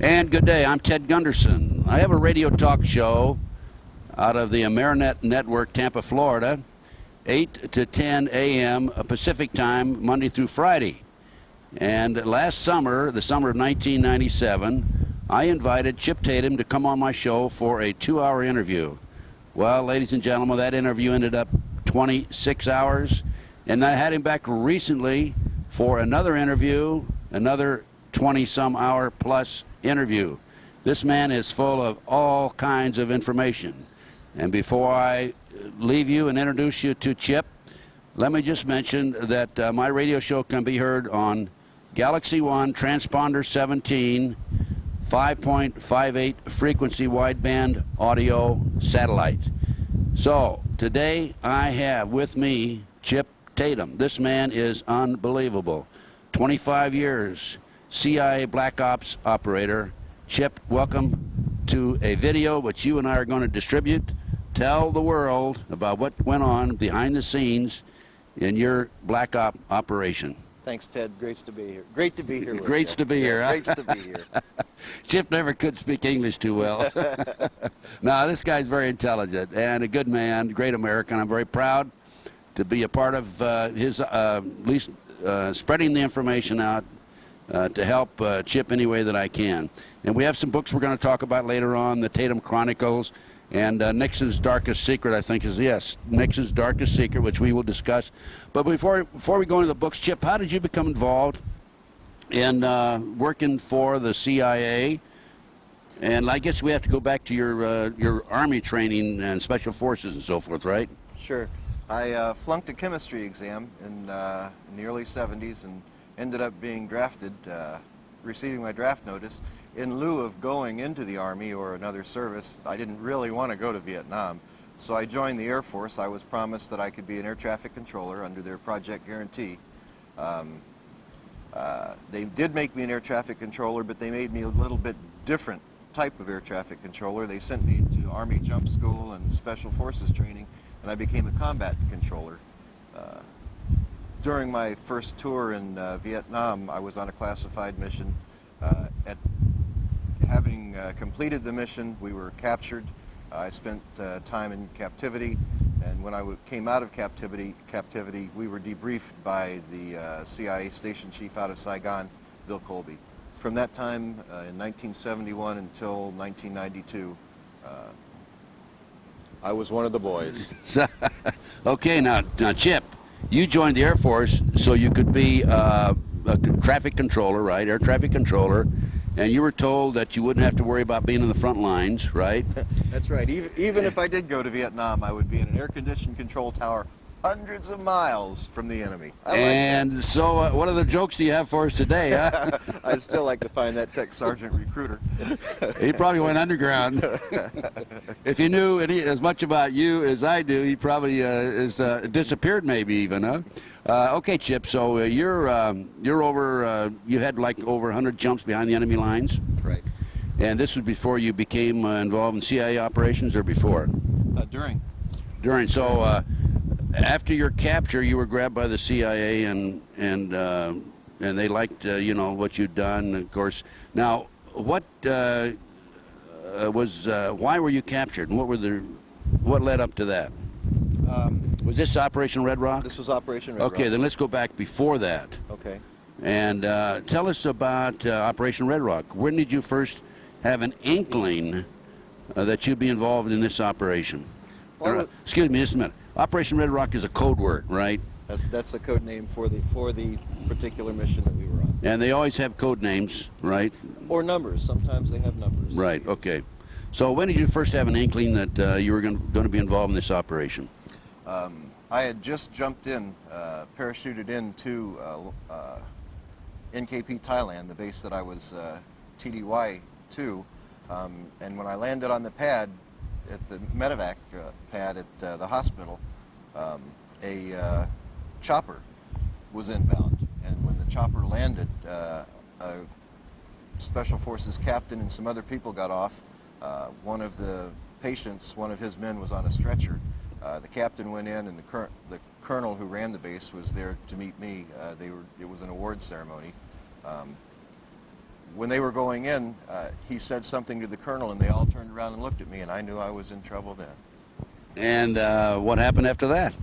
And good day, I'm Ted Gunderson. I have a radio talk show out of the Amerinet Network, Tampa, Florida, 8 to 10 a.m. Pacific time, Monday through Friday. And last summer, the summer of 1997, I invited Chip Tatum to come on my show for a 2-hour interview. Well, ladies and gentlemen, that interview ended up 26 hours, and I had him back recently for another interview, another 20-some hour plus interview. This man is full of all kinds of information. And before I leave you and introduce you to Chip, let me just mention that my radio show can be heard on Galaxy One Transponder 17, 5.58 frequency wideband audio satellite. So today I have with me Chip Tatum. This man is unbelievable. 25 years, CIA Black Ops operator. Chip, welcome to a video which you and I are going to distribute. Tell the world about what went on behind the scenes in your Black Op operation. Thanks, Ted. Great to be here. Great to be here. Great to be here. Great to be here. Chip never could speak English too well. No, this guy's very intelligent and a good man, great American. I'm very proud to be a part of his, at least spreading the information out to help Chip any way that I can. And we have some books we're going to talk about later on, the Tatum Chronicles, and Nixon's Darkest Secret, I think is, yes, Nixon's Darkest Secret, which we will discuss. But before we go into the books, Chip, how did you become involved in working for the CIA? And I guess we have to go back to your Army training and Special Forces and so forth, right? Sure. I flunked a chemistry exam in the early 70s and ended up being drafted, receiving my draft notice. In lieu of going into the Army or another service, I didn't really want to go to Vietnam, so I joined the Air Force. I was promised that I could be an air traffic controller under their Project Guarantee. They did make me an air traffic controller, but they made me a little bit different type of air traffic controller. They sent me to Army Jump School and Special Forces training, and I became a combat controller. During my first tour in Vietnam, I was on a classified mission. Having completed the mission, we were captured. I spent time in captivity, and when I came out of captivity, we were debriefed by the CIA station chief out of Saigon, Bill Colby. From that time, in 1971 until 1992, I was one of the boys. Okay, now Chip, you joined the Air Force so you could be a traffic controller, right? Air traffic controller. And you were told that you wouldn't have to worry about being in the front lines, right? That's right. Even if I did go to Vietnam, I would be in an air-conditioned control tower hundreds of miles from the enemy. So what other jokes do you have for us today, huh? I'd still like to find that tech sergeant recruiter. He probably went underground. If he knew as much about you as I do, he probably is disappeared maybe even, huh? Okay, Chip, so you're over, you had like over 100 jumps behind the enemy lines? Right. And this was before you became involved in CIA operations or before? During. During. So after your capture, you were grabbed by the CIA and they liked, you know, what you'd done, of course. Now, what why were you captured and what led up to that? Was this Operation Red Rock? This was Operation Red Rock. Okay, then let's go back before that. Okay. And tell us about Operation Red Rock. When did you first have an inkling that you'd be involved in this operation? Well, excuse me, just a minute. Operation Red Rock is a code word, right? That's a code name for the particular mission that we were on. And they always have code names, right? Or numbers. Sometimes they have numbers. Right. Okay. So when did you first have an inkling that you were going to be involved in this operation? I had just jumped in, parachuted into NKP Thailand, the base that I was TDY to, and when I landed on the pad, at the medevac pad at the hospital, a chopper was inbound, and when the chopper landed, a Special Forces captain and some other people got off. One of the patients, one of his men was on a stretcher. The captain went in, and the colonel who ran the base was there to meet me. It was an award ceremony. when they were going in, he said something to the colonel, and they all turned around and looked at me, and I knew I was in trouble then. And what happened after that?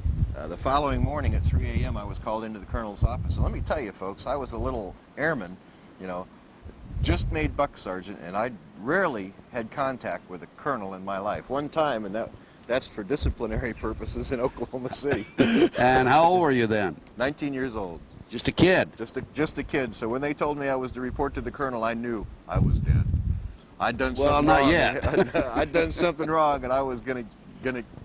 The following morning at 3 a.m., I was called into the colonel's office. And let me tell you, folks, I was a little airman, you know, just made buck sergeant, and I rarely had contact with a colonel in my life. One time, and that's for disciplinary purposes in Oklahoma City. And how old were you then? 19 years old. Just a kid? Just a kid. So when they told me I was to report to the colonel, I knew I was dead. I'd done something not wrong. yet. I'd done something wrong, and I was gonna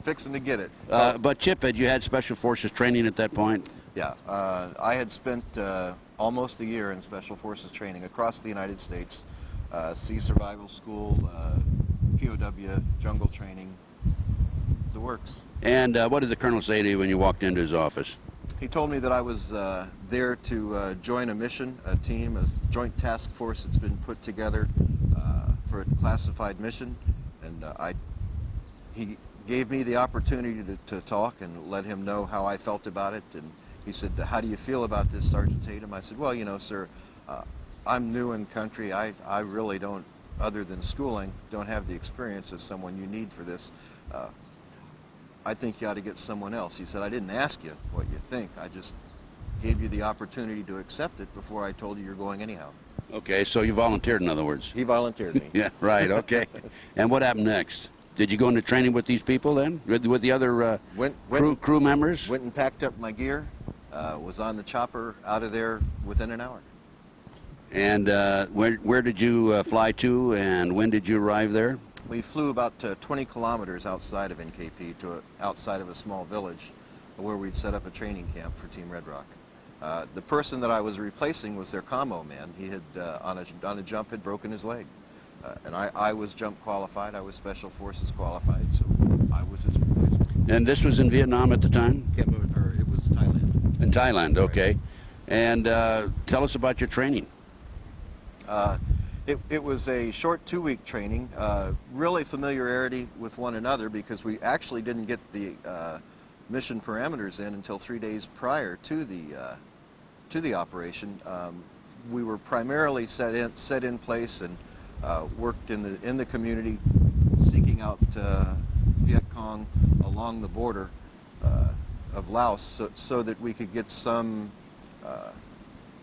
fixing to get it. But Chip, had you had Special Forces training at that point? Yeah, I had spent almost a year in Special Forces training across the United States, Sea Survival School, POW, jungle training, the works. And what did the colonel say to you when you walked into his office? He told me that I was there to join a mission, a team, a joint task force that's been put together for a classified mission, and he gave me the opportunity to talk and let him know how I felt about it. And he said, "How do you feel about this, Sergeant Tatum?" I said, "Well, you know, sir, I'm new in country. I really don't, other than schooling, don't have the experience of someone you need for this. I think you ought to get someone else." He said, "I didn't ask you what you think. I just gave you the opportunity to accept it before I told you you're going anyhow." Okay, so you volunteered, in other words. He volunteered me. Yeah, right, okay. And what happened next? Did you go into training with these people then? With the other crew members? Went and packed up my gear, was on the chopper out of there within an hour. And where did you fly to, and when did you arrive there? We flew about 20 kilometers outside of NKP to outside of a small village where we'd set up a training camp for Team Red Rock. The person that I was replacing was their commo man. He had, on a jump, had broken his leg. And I was jump qualified, I was Special Forces qualified, so I was his replacement. And this was in Vietnam at the time? It was Thailand. In Thailand, okay. And tell us about your training. It was a short 2-week training, really familiarity with one another, because we actually didn't get the mission parameters in until 3 days prior to the operation. We were primarily set in place and worked in the community, seeking out Viet Cong along the border of Laos, so that we could get some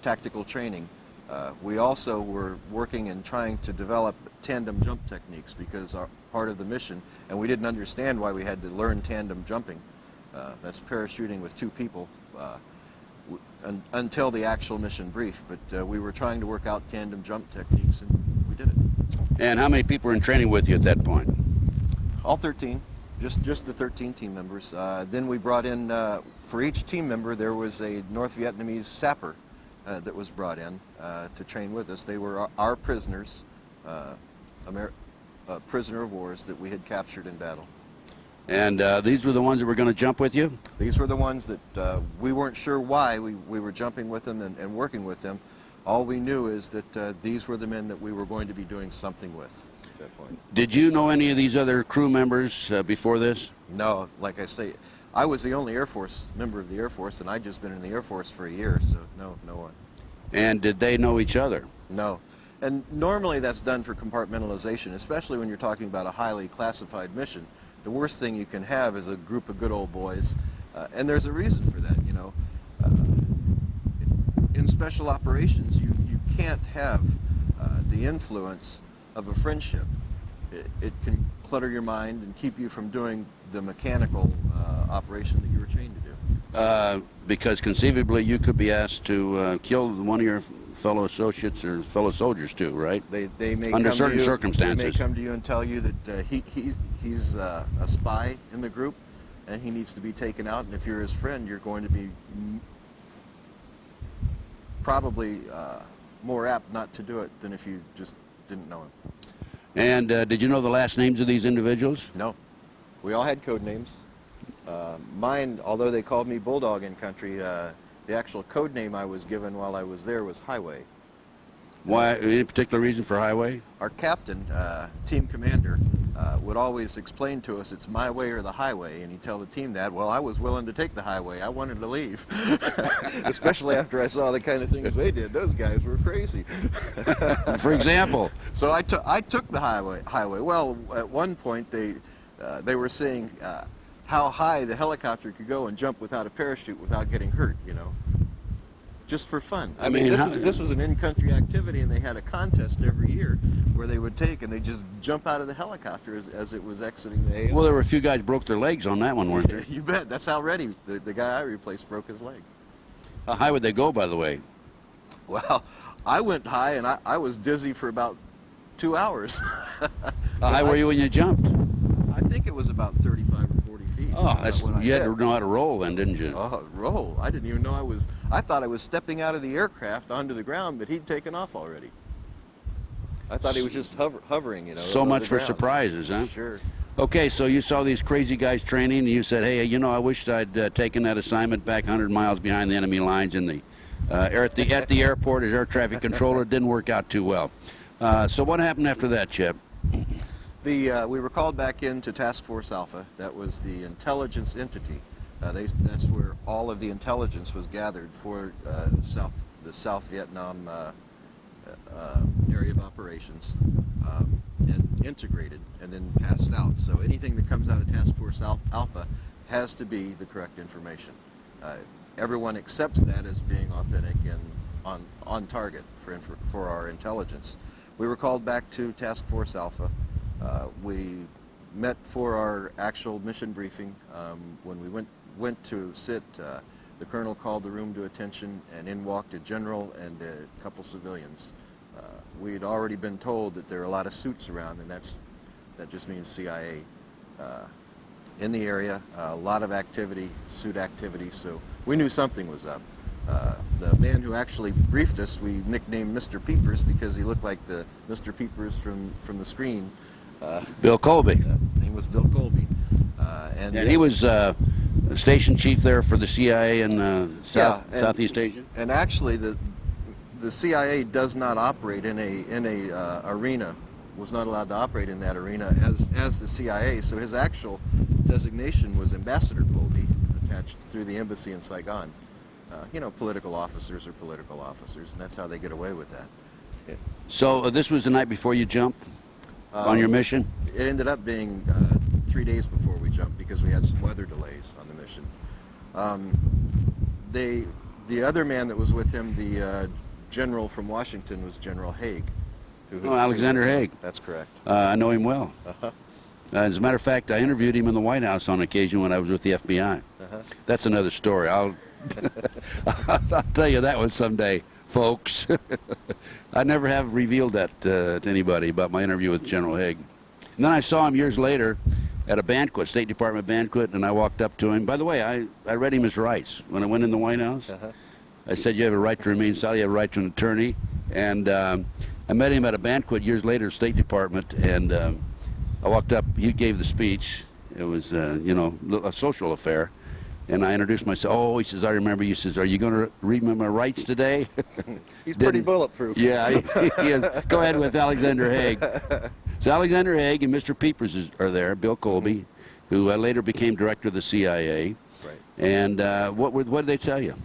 tactical training. We also were working and trying to develop tandem jump techniques, because part of the mission, and we didn't understand why we had to learn tandem jumping. That's parachuting with 2 people until the actual mission brief. But we were trying to work out tandem jump techniques, and we did it. And how many people were in training with you at that point? All 13, just the 13 team members. Then we brought in, for each team member, there was a North Vietnamese sapper that was brought in to train with us. They were our prisoners, prisoner of wars that we had captured in battle. And these were the ones that were going to jump with you? These were the ones that we weren't sure why we were jumping with them and working with them. All we knew is that these were the men that we were going to be doing something with at that point. Did you know any of these other crew members before this? No, like I say, I was the only Air Force member of the Air Force, and I'd just been in the Air Force for a year, so no one. And did they know each other? No. And normally that's done for compartmentalization, especially when you're talking about a highly classified mission. The worst thing you can have is a group of good old boys, and there's a reason for that, you know. In special operations, you can't have the influence of a friendship. It can clutter your mind and keep you from doing the mechanical operation that you were trained to do. Because conceivably you could be asked to kill one of your fellow associates or fellow soldiers too, right? They may under come certain to you, circumstances. They may come to you and tell you that he's a spy in the group and he needs to be taken out, and if you're his friend, you're going to be probably more apt not to do it than if you just didn't know him. And did you know the last names of these individuals? No. We all had code names. Mine, although they called me Bulldog in country, the actual code name I was given while I was there was Highway. Why? Any particular reason for Highway? Our captain, team commander, would always explain to us, it's my way or the highway, and he'd tell the team that. Well, I was willing to take the highway. I wanted to leave, especially after I saw the kind of things they did. Those guys were crazy. For example? So I took the highway. Well, at one point they were saying how high the helicopter could go and jump without a parachute without getting hurt, you know, just for fun. I mean, this was an in-country activity, and they had a contest every year where they would take and they just jump out of the helicopter as it was exiting the AO. Well, there were a few guys broke their legs on that one, weren't there? You bet. That's how Reddy, the guy I replaced, broke his leg. How high would they go, by the way? Well, I went high, and I was dizzy for about 2 hours. How high were you when you jumped? I think it was about 35 or 40 feet. Oh, you had to know how to roll then, didn't you? Oh, roll. I didn't even know I thought I was stepping out of the aircraft onto the ground, but he'd taken off already. I thought he was just hovering, you know. So much for surprises, huh? Sure. Okay, so you saw these crazy guys training, and you said, hey, you know, I wish I'd taken that assignment back 100 miles behind the enemy lines in the at the airport as air traffic controller. It didn't work out too well. So what happened after that, Chip? We were called back into Task Force Alpha. That was the intelligence entity. That's where all of the intelligence was gathered for the South Vietnam area of operations, and integrated and then passed out. So anything that comes out of Task Force Alpha has to be the correct information. Everyone accepts that as being authentic and on target for our intelligence. We were called back to Task Force Alpha. We met for our actual mission briefing. When we went to sit, the colonel called the room to attention, and in walked a general and a couple civilians. We had already been told that there are a lot of suits around, and that just means CIA in the area. A lot of activity, suit activity, so we knew something was up. The man who actually briefed us, we nicknamed Mr. Peepers because he looked like the Mr. Peepers from the screen. Bill Colby. He was Bill Colby. And he was station chief there for the CIA in Southeast Asia? And actually, the CIA does not operate in a arena, was not allowed to operate in that arena as the CIA, so his actual designation was Ambassador Colby, attached through the embassy in Saigon. You know, political officers are political officers, and that's how they get away with that. So this was the night before you jumped on your mission? It ended up being 3 days before we jumped because we had some weather delays on the mission. The other man that was with him, the general from Washington, was General Haig. Alexander Haig. That's correct. I know him well. As a matter of fact, I interviewed him in the White House on occasion when I was with the FBI. That's another story. I'll tell you that one someday, folks. I never have revealed that to anybody about my interview with General Haig. And then I saw him years later at a banquet, State Department banquet, and I walked up to him. By the way, I read him his rights when I went in the White House. I said, you have a right to remain silent, you have a right to an attorney. And I met him at a banquet years later at State Department, and I walked up, he gave the speech. It was, you know, a social affair. And I introduced myself. Oh, he says, I remember you. He says, are you going to read me my rights today? He's pretty bulletproof. Yeah, he is. Go ahead with Alexander Haig. So Alexander Haig and Mr. Peepers are there, Bill Colby, who later became director of the CIA. Right. And what did they tell you?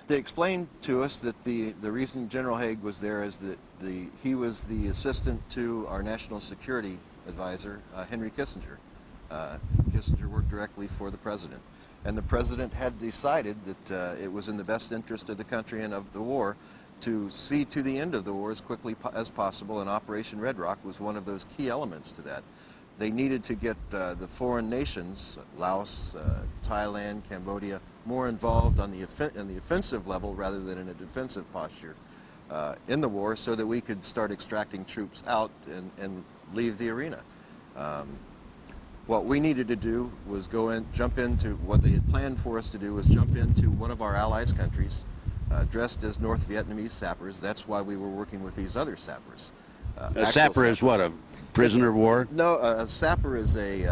They explained to us that the reason General Haig was there is that he was the assistant to our national security advisor, Henry Kissinger. Kissinger worked directly for the president. And the president had decided that it was in the best interest of the country and of the war to see to the end of the war as quickly as possible, and Operation Red Rock was one of those key elements to that. They needed to get the foreign nations, Laos, Thailand, Cambodia, more involved on the offensive level rather than in a defensive posture in the war, so that we could start extracting troops out and leave the arena. What we needed to do was jump into what they had planned for us to do was jump into one of our allies' countries, dressed as North Vietnamese sappers. That's why we were working with these other sappers. A sapper is what, a prisoner of war? No, a sapper is a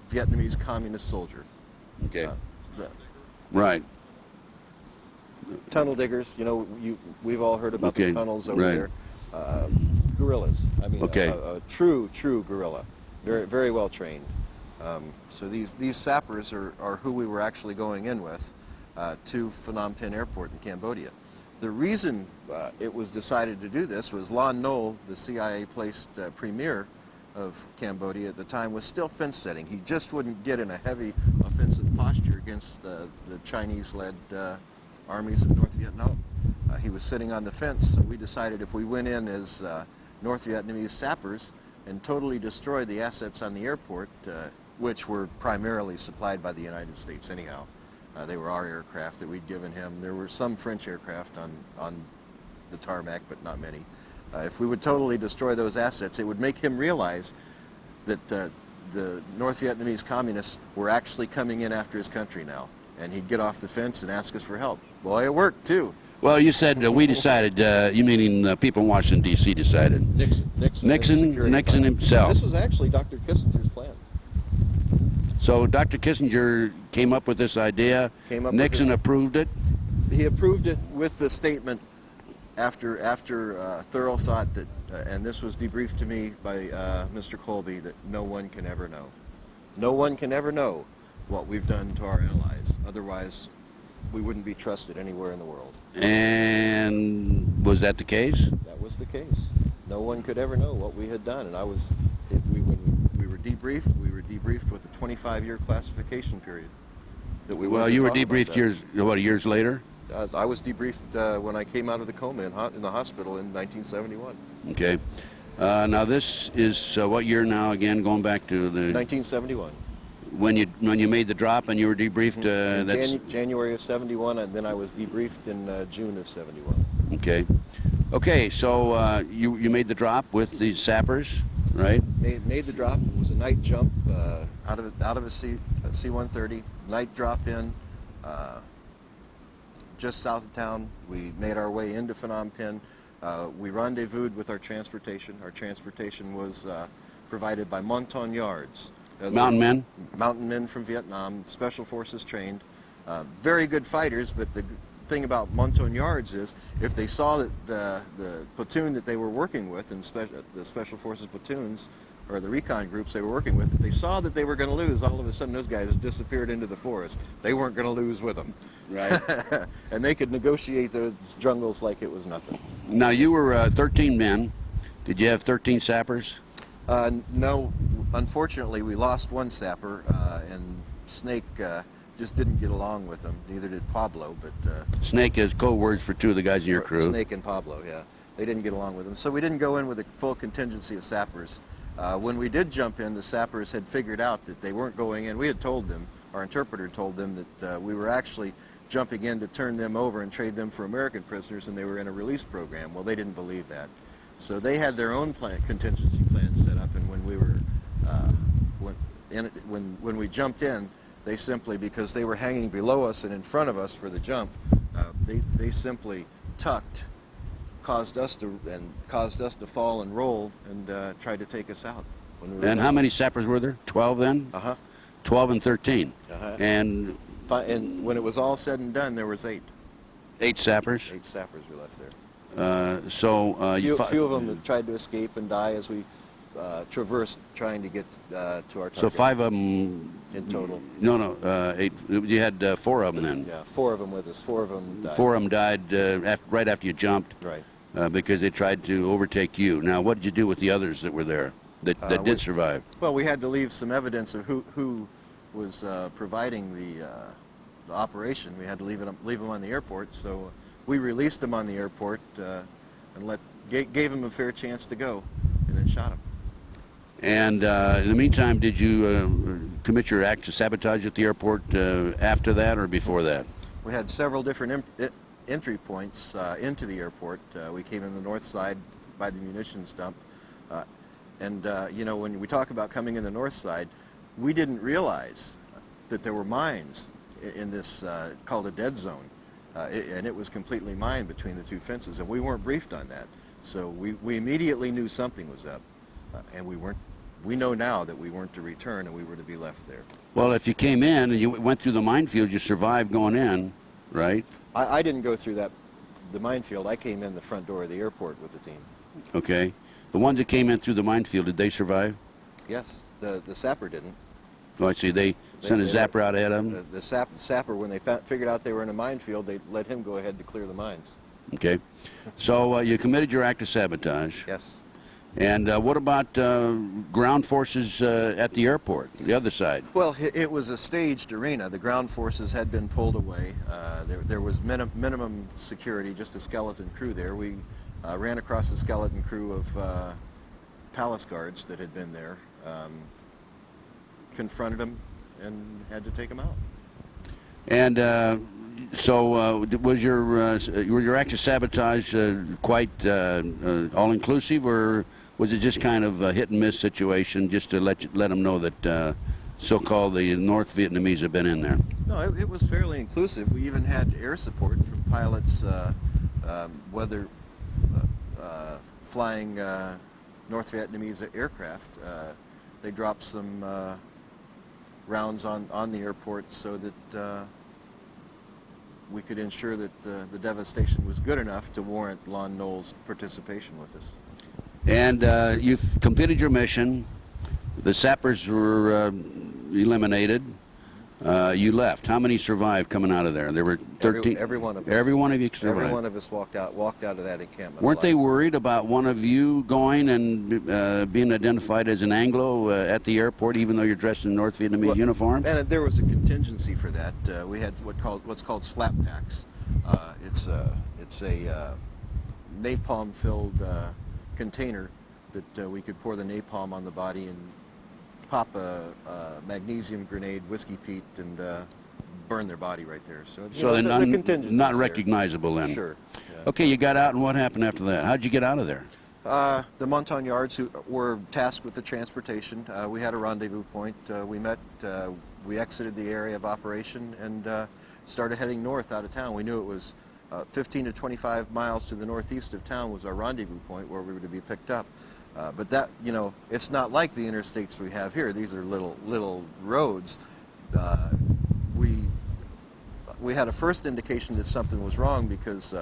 Vietnamese communist soldier. Okay. Right. Tunnel diggers. You know, we've all heard about the tunnels over there. guerrillas. I mean, Okay. a true guerrilla, very well trained. So these sappers are who we were actually going in with to Phnom Penh Airport in Cambodia. The reason it was decided to do this was Lon Nol, the CIA-placed premier of Cambodia at the time, was still fence setting. He just wouldn't get in a heavy offensive posture against the Chinese-led armies of North Vietnam. He was sitting on the fence, so we decided if we went in as North Vietnamese sappers and totally destroyed the assets on the airport, which were primarily supplied by the United States anyhow. They were our aircraft that we'd given him. There were some French aircraft on the tarmac, but not many. If we would totally destroy those assets, it would make him realize that the North Vietnamese communists were actually coming in after his country now. And he'd get off the fence and ask us for help. Boy, it worked too. Well, you said we decided, you meaning people in Washington, D.C. decided. Nixon himself. This was actually Dr. Kissinger's plan. So Dr. Kissinger came up with this idea. Nixon approved it. He approved it with the statement after thorough thought that, and this was debriefed to me by Mr. Colby, that no one can ever know. No one can ever know what we've done to our allies. Otherwise, we wouldn't be trusted anywhere in the world. And was that the case? That was the case. No one could ever know what we had done. And when we were debriefed, with a 25-year classification period. Well, you were debriefed years later? I was debriefed when I came out of the coma in the hospital in 1971. Okay. Now this is what year now again? Going back to the 1971. When you made the drop and you were debriefed. That's January of '71, and then I was debriefed in June of '71. Okay. Okay. So you made the drop with the sappers, right? Made the drop. It was a night jump out of a C-130. Night drop in. Just south of town. We made our way into Phnom Penh. We rendezvoused with our transportation. Our transportation was provided by Montagnards. Mountain men? Mountain men from Vietnam, special forces trained. Very good fighters, but the thing about Montagnards is if they saw that the platoon that they were working with, and the special forces platoons, or the recon groups they were working with, if they saw that they were going to lose, all of a sudden those guys disappeared into the forest. They weren't going to lose with them. Right. And they could negotiate those jungles like it was nothing. Now you were 13 men. Did you have 13 sappers? No, unfortunately we lost one sapper, and Snake just didn't get along with him. Neither did Pablo, but... Snake is code words for two of the guys in your crew. Snake and Pablo, yeah. They didn't get along with him. So we didn't go in with a full contingency of sappers. When we did jump in, the sappers had figured out that they weren't going in. We had told them, our interpreter told them that we were actually jumping in to turn them over and trade them for American prisoners, and they were in a release program. Well, they didn't believe that. So they had their own contingency plan set up, and when we were when we jumped in, they simply, because they were hanging below us and in front of us for the jump, they simply tucked, caused us to fall and roll, and tried to take us out. And how many sappers were there? 12 then? 12 and 13. And when it was all said and done, there was 8. 8 sappers? 8 sappers were left there. Few of them tried to escape and die as we traversed trying to get to our target. So 5 of them in total? No, 8. You had 4 of them then? Yeah, 4 of them with us. 4 of them died. 4 of them died right after you jumped? Right. Because they tried to overtake you. Now, what did you do with the others that were there, that did survive? Well, we had to leave some evidence of who was providing the operation. We had to leave them on the airport, so we released them on the airport and gave them a fair chance to go, and then shot them. And in the meantime, did you commit your act of sabotage at the airport after that or before that? We had several different entry points into the airport. We came in the north side by the munitions dump. When we talk about coming in the north side, we didn't realize that there were mines in this called a dead zone. And it was completely mined between the two fences, and we weren't briefed on that. So we immediately knew something was up, and we know now that we weren't to return and we were to be left there. Well, if you came in and you went through the minefield, you survived going in, right? I didn't go through the minefield. I came in the front door of the airport with the team. Okay. The ones that came in through the minefield, did they survive? Yes, the sapper didn't. Oh, I see. They sent a zapper out ahead of them? The sapper, when they figured out they were in a minefield, they let him go ahead to clear the mines. Okay. So you committed your act of sabotage. Yes. And what about ground forces at the airport, the other side? Well, it was a staged arena. The ground forces had been pulled away. There was minimum security, just a skeleton crew there. We ran across the skeleton crew of palace guards that had been there, confronted them, and had to take them out. And so was your act of sabotage quite all-inclusive, or was it just kind of a hit-and-miss situation, just to let them know that so-called the North Vietnamese have been in there? No, it was fairly inclusive. We even had air support from pilots, whether flying North Vietnamese aircraft. They dropped some rounds on the airport so that we could ensure that the devastation was good enough to warrant Lon Nole's participation with us. And you've completed your mission. The sappers were eliminated. You left. How many survived coming out of there? There were 13. Every one of us. Every one of you survived. Every one of us walked out of that encampment. Weren't they worried about one of you going and being identified as an Anglo at the airport, even though you're dressed in North Vietnamese uniforms? And there was a contingency for that. We had what's called slap packs. It's a napalm-filled container that we could pour the napalm on the body and pop a magnesium grenade, whiskey peat, and burn their body right there. So they're not there. recognizable then. Sure. Yeah. Okay, you got out, and what happened after that? How'd you get out of there? The Montagnards, who were tasked with the transportation, we had a rendezvous point. We met, we exited the area of operation, and started heading north out of town. We knew it was 15 to 25 miles to the northeast of town was our rendezvous point where we were to be picked up. But that, it's not like the interstates we have here. These are little roads. We had a first indication that something was wrong because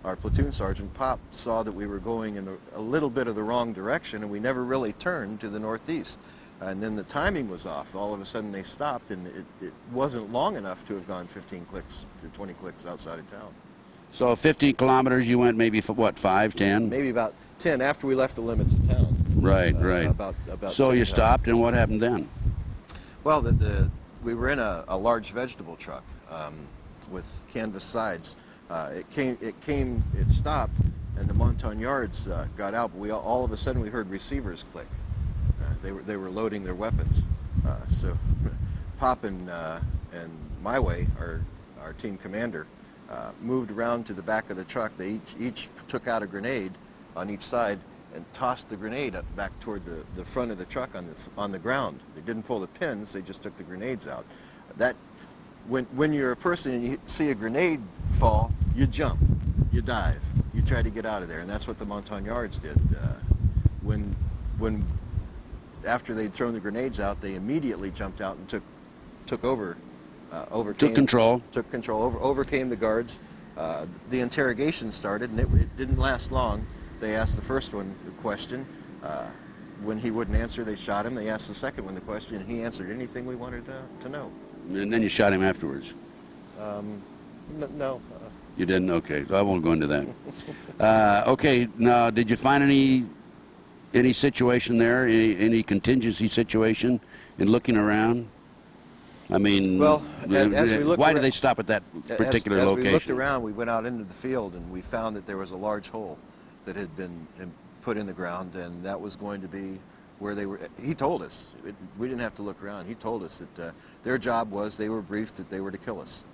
our platoon sergeant, Pop, saw that we were going in a little bit of the wrong direction, and we never really turned to the northeast. And then the timing was off. All of a sudden they stopped, and it wasn't long enough to have gone 15 clicks or 20 clicks outside of town. So 15 kilometers, you went maybe, for what, 5, 10? Maybe about 10 after we left the limits of town. Right, right. About so 10 you stopped, and what happened then? Well, we were in a large vegetable truck with canvas sides. It stopped, and the Montagnards got out, but all of a sudden we heard receivers click. They were loading their weapons. So Pop and my way, our team commander, moved around to the back of the truck. They each took out a grenade on each side and tossed the grenade up back toward the front of the truck on the ground. They didn't pull the pins, they just took the grenades out. When you're a person and you see a grenade fall, you jump, you dive, you try to get out of there, and that's what the Montagnards did. When after they'd thrown the grenades out, they immediately jumped out and took over. Took control, overcame the guards. The interrogation started, and it didn't last long. They asked the first one the question. When he wouldn't answer, they shot him. They asked the second one the question, and he answered anything we wanted to know. And then you shot him afterwards? No. You didn't? Okay, so I won't go into that. Okay, now, did you find any situation there, any contingency situation in looking around? I mean, well, as we looked why did they stop at that particular location? As we looked around, we went out into the field, and we found that there was a large hole that had been put in the ground, and that was going to be where they were. He told us. We didn't have to look around. He told us that their job was, they were briefed that they were to kill us,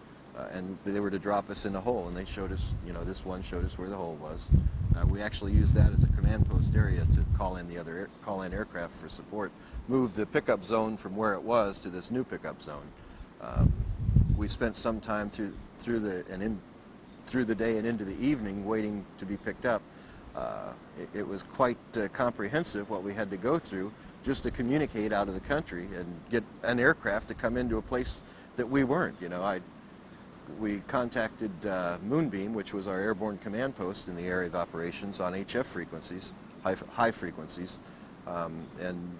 and they were to drop us in a hole, and they showed us, this one showed us where the hole was. We actually used that as a command post area to call in aircraft for support, move the pickup zone from where it was to this new pickup zone. We spent some time through the day and into the evening waiting to be picked up. It was quite comprehensive what we had to go through just to communicate out of the country and get an aircraft to come into a place that we weren't. we contacted Moonbeam, which was our airborne command post in the area of operations on HF frequencies, high frequencies, and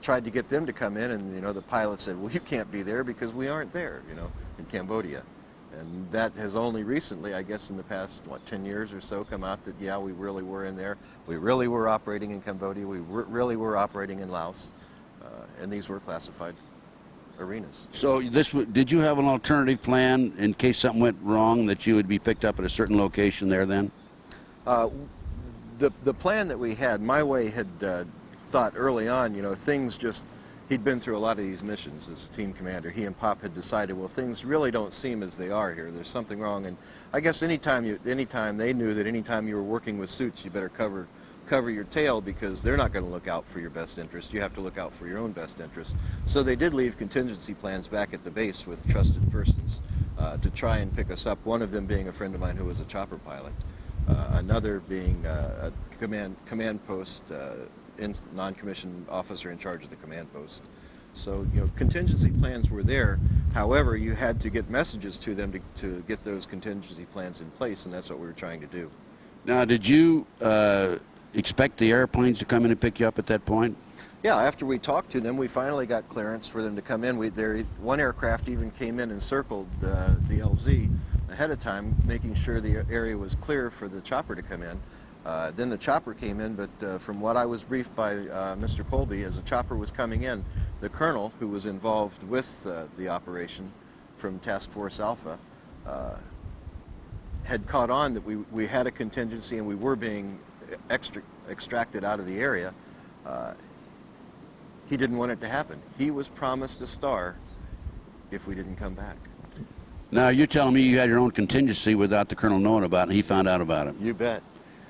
tried to get them to come in, and the pilot said, well, you can't be there because we aren't there, in Cambodia. And that has only recently, I guess in the past, 10 years or so, come out that, yeah, we really were in there. We really were operating in Cambodia. We really were operating in Laos. And these were classified arenas. So did you have an alternative plan in case something went wrong, that you would be picked up at a certain location there then? The plan that we had, My Way had thought early on, things just, he'd been through a lot of these missions as a team commander. He and Pop had decided, well, things really don't seem as they are here. There's something wrong. And I guess anytime they knew that anytime you were working with suits, you better cover your tail, because they're not going to look out for your best interest. You have to look out for your own best interest. So they did leave contingency plans back at the base with trusted persons to try and pick us up, one of them being a friend of mine who was a chopper pilot, another being a command post non-commissioned officer in charge of the command post. So, contingency plans were there. However, you had to get messages to them to get those contingency plans in place, and that's what we were trying to do. Now, did you expect the airplanes to come in and pick you up at that point? Yeah, after we talked to them, we finally got clearance for them to come in. One aircraft even came in and circled the LZ ahead of time, making sure the area was clear for the chopper to come in. Then the chopper came in, but from what I was briefed by Mr. Colby, as the chopper was coming in, the colonel who was involved with the operation from Task Force Alpha had caught on that we had a contingency and we were being extracted out of the area. He didn't want it to happen. He was promised a star if we didn't come back. Now, you're telling me you had your own contingency without the colonel knowing about it, and he found out about it. You bet.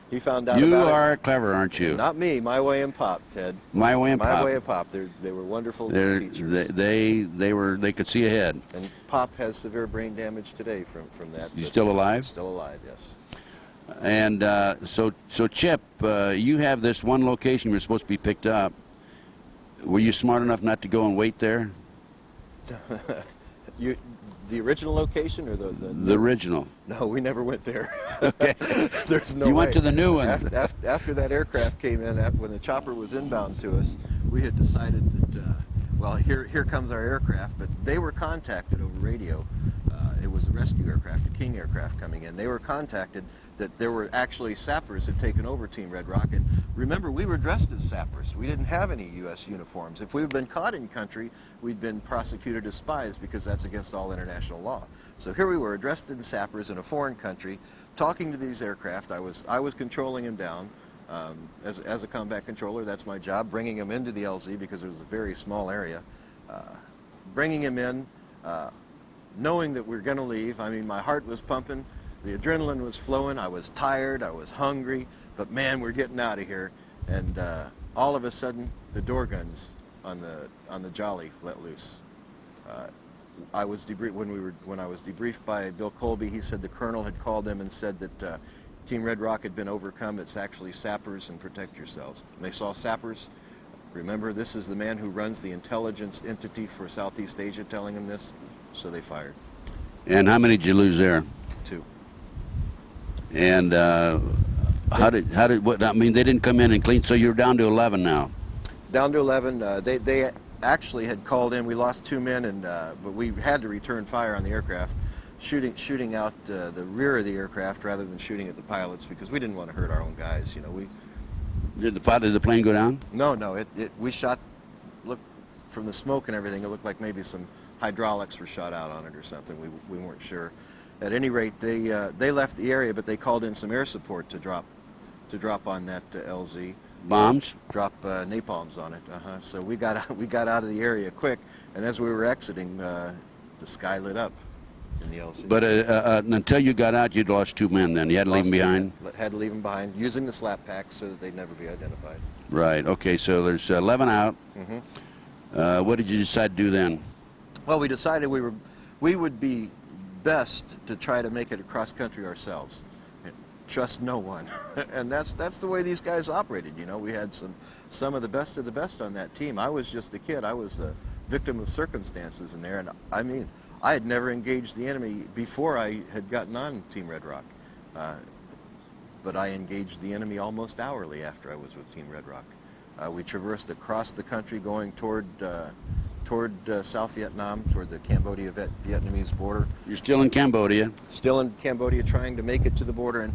He found out about it. You are clever, aren't you? Not me. My Way and Pop, Ted. My Way and Pop. My Way and Pop. They were wonderful teachers. They could see ahead. And Pop has severe brain damage today from that. He's still alive? Still alive, yes. And so Chip, you have this one location you're supposed to be picked up. Were you smart enough not to go and wait there? The original location or the original? No, we never went there. Okay. There's no You way. went to the new one. After that aircraft came in, when the chopper was inbound to us, we had decided that, well, here comes our aircraft, but they were contacted over radio. It was a rescue aircraft, the King aircraft coming in. They were contacted that there were actually sappers had taken over Team Red Rocket. Remember, we were dressed as sappers. We didn't have any U.S. uniforms. If we had been caught in country, we'd been prosecuted as spies because that's against all international law. So here we were, dressed in sappers in a foreign country, talking to these aircraft. I was controlling them down. As a combat controller, that's my job, bringing them into the LZ because it was a very small area. Bringing them in, knowing that we're going to leave. I mean, my heart was pumping. The adrenaline was flowing. I was tired. I was hungry. But man, we're getting out of here. And all of a sudden, the door guns on the Jolly let loose. I was when I was debriefed by Bill Colby. He said the colonel had called them and said that Team Red Rock had been overcome. It's actually sappers, and protect yourselves. And they saw sappers. Remember, this is the man who runs the intelligence entity for Southeast Asia telling him this. So they fired. And how many did you lose there? 2. And what? I mean, they didn't come in and clean. So you're down to 11 now. Down to 11. They actually had called in. We lost 2 men, and but we had to return fire on the aircraft, shooting out the rear of the aircraft rather than shooting at the pilots because we didn't want to hurt our own guys. Did the plane go down? No. We shot. Look, from the smoke and everything, it looked like maybe some hydraulics were shot out on it or something. We weren't sure. At any rate, they left the area, but they called in some air support to drop on that LZ. Bombs? Drop napalms on it. So we got out of the area quick, and as we were exiting, the sky lit up in the LZ. But until you got out, you'd lost 2 men. Then you had to leave them behind. Had to leave them behind, using the slap packs so that they'd never be identified. Right. Okay. So there's 11 out. Mm-hmm. What did you decide to do then? Well, we decided we would be best to try to make it across country ourselves. Trust no one. And that's the way these guys operated. We had some of the best on that team. I was just a kid. I was a victim of circumstances in there, and I mean, I had never engaged the enemy before I had gotten on Team Red Rock. But I engaged the enemy almost hourly after I was with Team Red Rock. We traversed across the country going toward South Vietnam, toward the Cambodia-Vietnamese border. You're still in Cambodia. Still in Cambodia, trying to make it to the border. And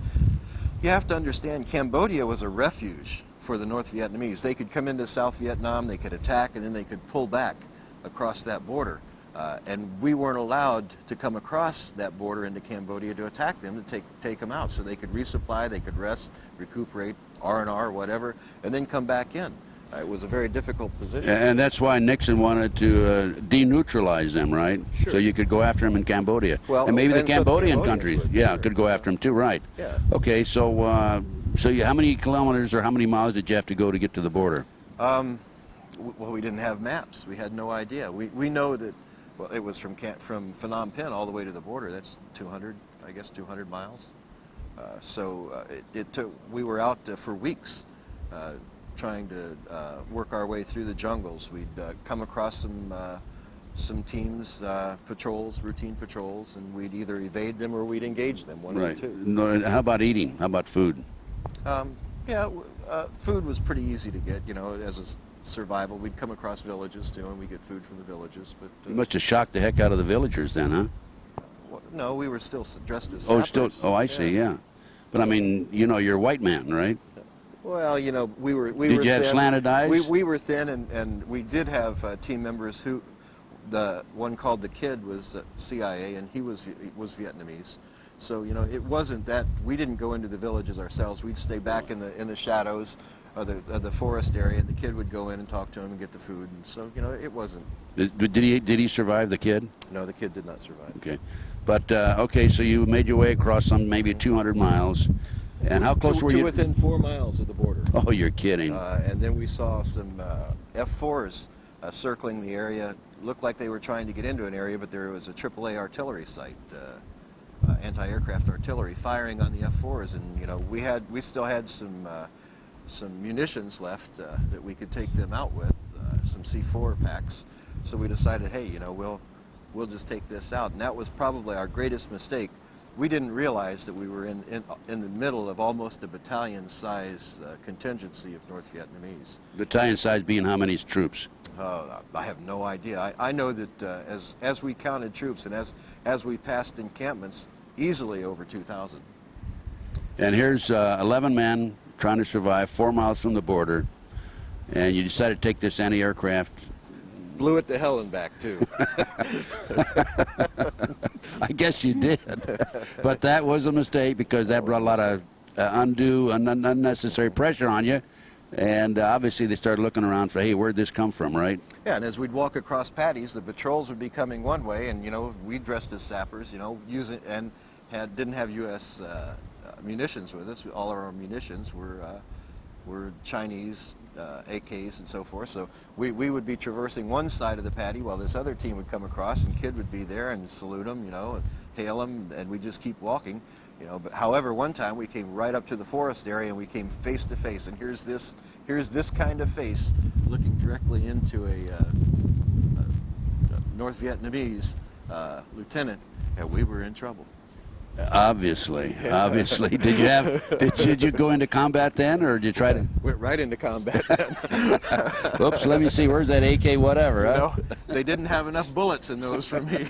you have to understand, Cambodia was a refuge for the North Vietnamese. They could come into South Vietnam, they could attack, and then they could pull back across that border. And we weren't allowed to come across that border into Cambodia to attack them, to take them out. So they could resupply, they could rest, recuperate, R&R, whatever, and then come back in. It was a very difficult position. And that's why Nixon wanted to deneutralize them, right? Sure. So you could go after them in Cambodia. Well, and maybe the and so Cambodian the countries, Cambodians would, sure. could go after them too, right? Yeah. Okay, so how many kilometers or how many miles did you have to go to get to the border? Well, we didn't have maps. We had no idea. We know that, well, it was from Phnom Penh all the way to the border. That's 200 miles. It took. We were out for weeks, trying to work our way through the jungles. We'd come across some teams, routine patrols, and we'd either evade them or we'd engage them. One of the two. No, how about eating? How about food? Food was pretty easy to get. As a survival, we'd come across villages too, and we get food from the villages. But You must have shocked the heck out of the villagers then, huh? no, we were still dressed as Oh, sappers. I see, yeah. But I mean, you're a white man, right? Well, we were. Did you have thin. slanted eyes? We were thin, and we did have team members who, the one called the Kid was CIA, and he was Vietnamese. So it wasn't that we didn't go into the villages ourselves. We'd stay back in the shadows of the forest area. The Kid would go in and talk to him and get the food, and so it wasn't. Did he survive, the Kid? No, the Kid did not survive. Okay, but okay, so you made your way across maybe 200 miles, and how close were you? Within 4 miles of the border. Oh, you're kidding. And then we saw some F-4s circling the area. Looked like they were trying to get into an area, but there was a AAA artillery site, anti-aircraft artillery, firing on the F-4s, and we still had some munitions left that we could take them out with, some C4 packs. So we decided, hey, we'll just take this out, and that was probably our greatest mistake. We didn't realize that we were in the middle of almost a battalion-size contingency of North Vietnamese. Battalion size being how many troops? I have no idea. I know that as we counted troops and as we passed encampments, easily over 2,000. And here's 11 men trying to survive 4 miles from the border, and you decided to take this anti-aircraft. Blew it to hell and back, too. I guess you did. But that was a mistake because that brought a lot of undue and unnecessary pressure on you. And obviously they started looking around for, hey, where'd this come from, right? Yeah, and as we'd walk across paddies, the patrols would be coming one way, and, we dressed as sappers, using and didn't have U.S. munitions with us. All of our munitions were Chinese AKs and so forth. So we would be traversing one side of the paddy while this other team would come across, and Kid would be there and salute them, and hail them, and we'd just keep walking. But however, one time we came right up to the forest area and we came face to face, and here's this kind of face looking directly into a North Vietnamese lieutenant, and we were in trouble. Obviously. Did you go into combat then, or did you try to? Went right into combat then. Oops, let me see. Where's that AK? Whatever. Huh? They didn't have enough bullets in those for me.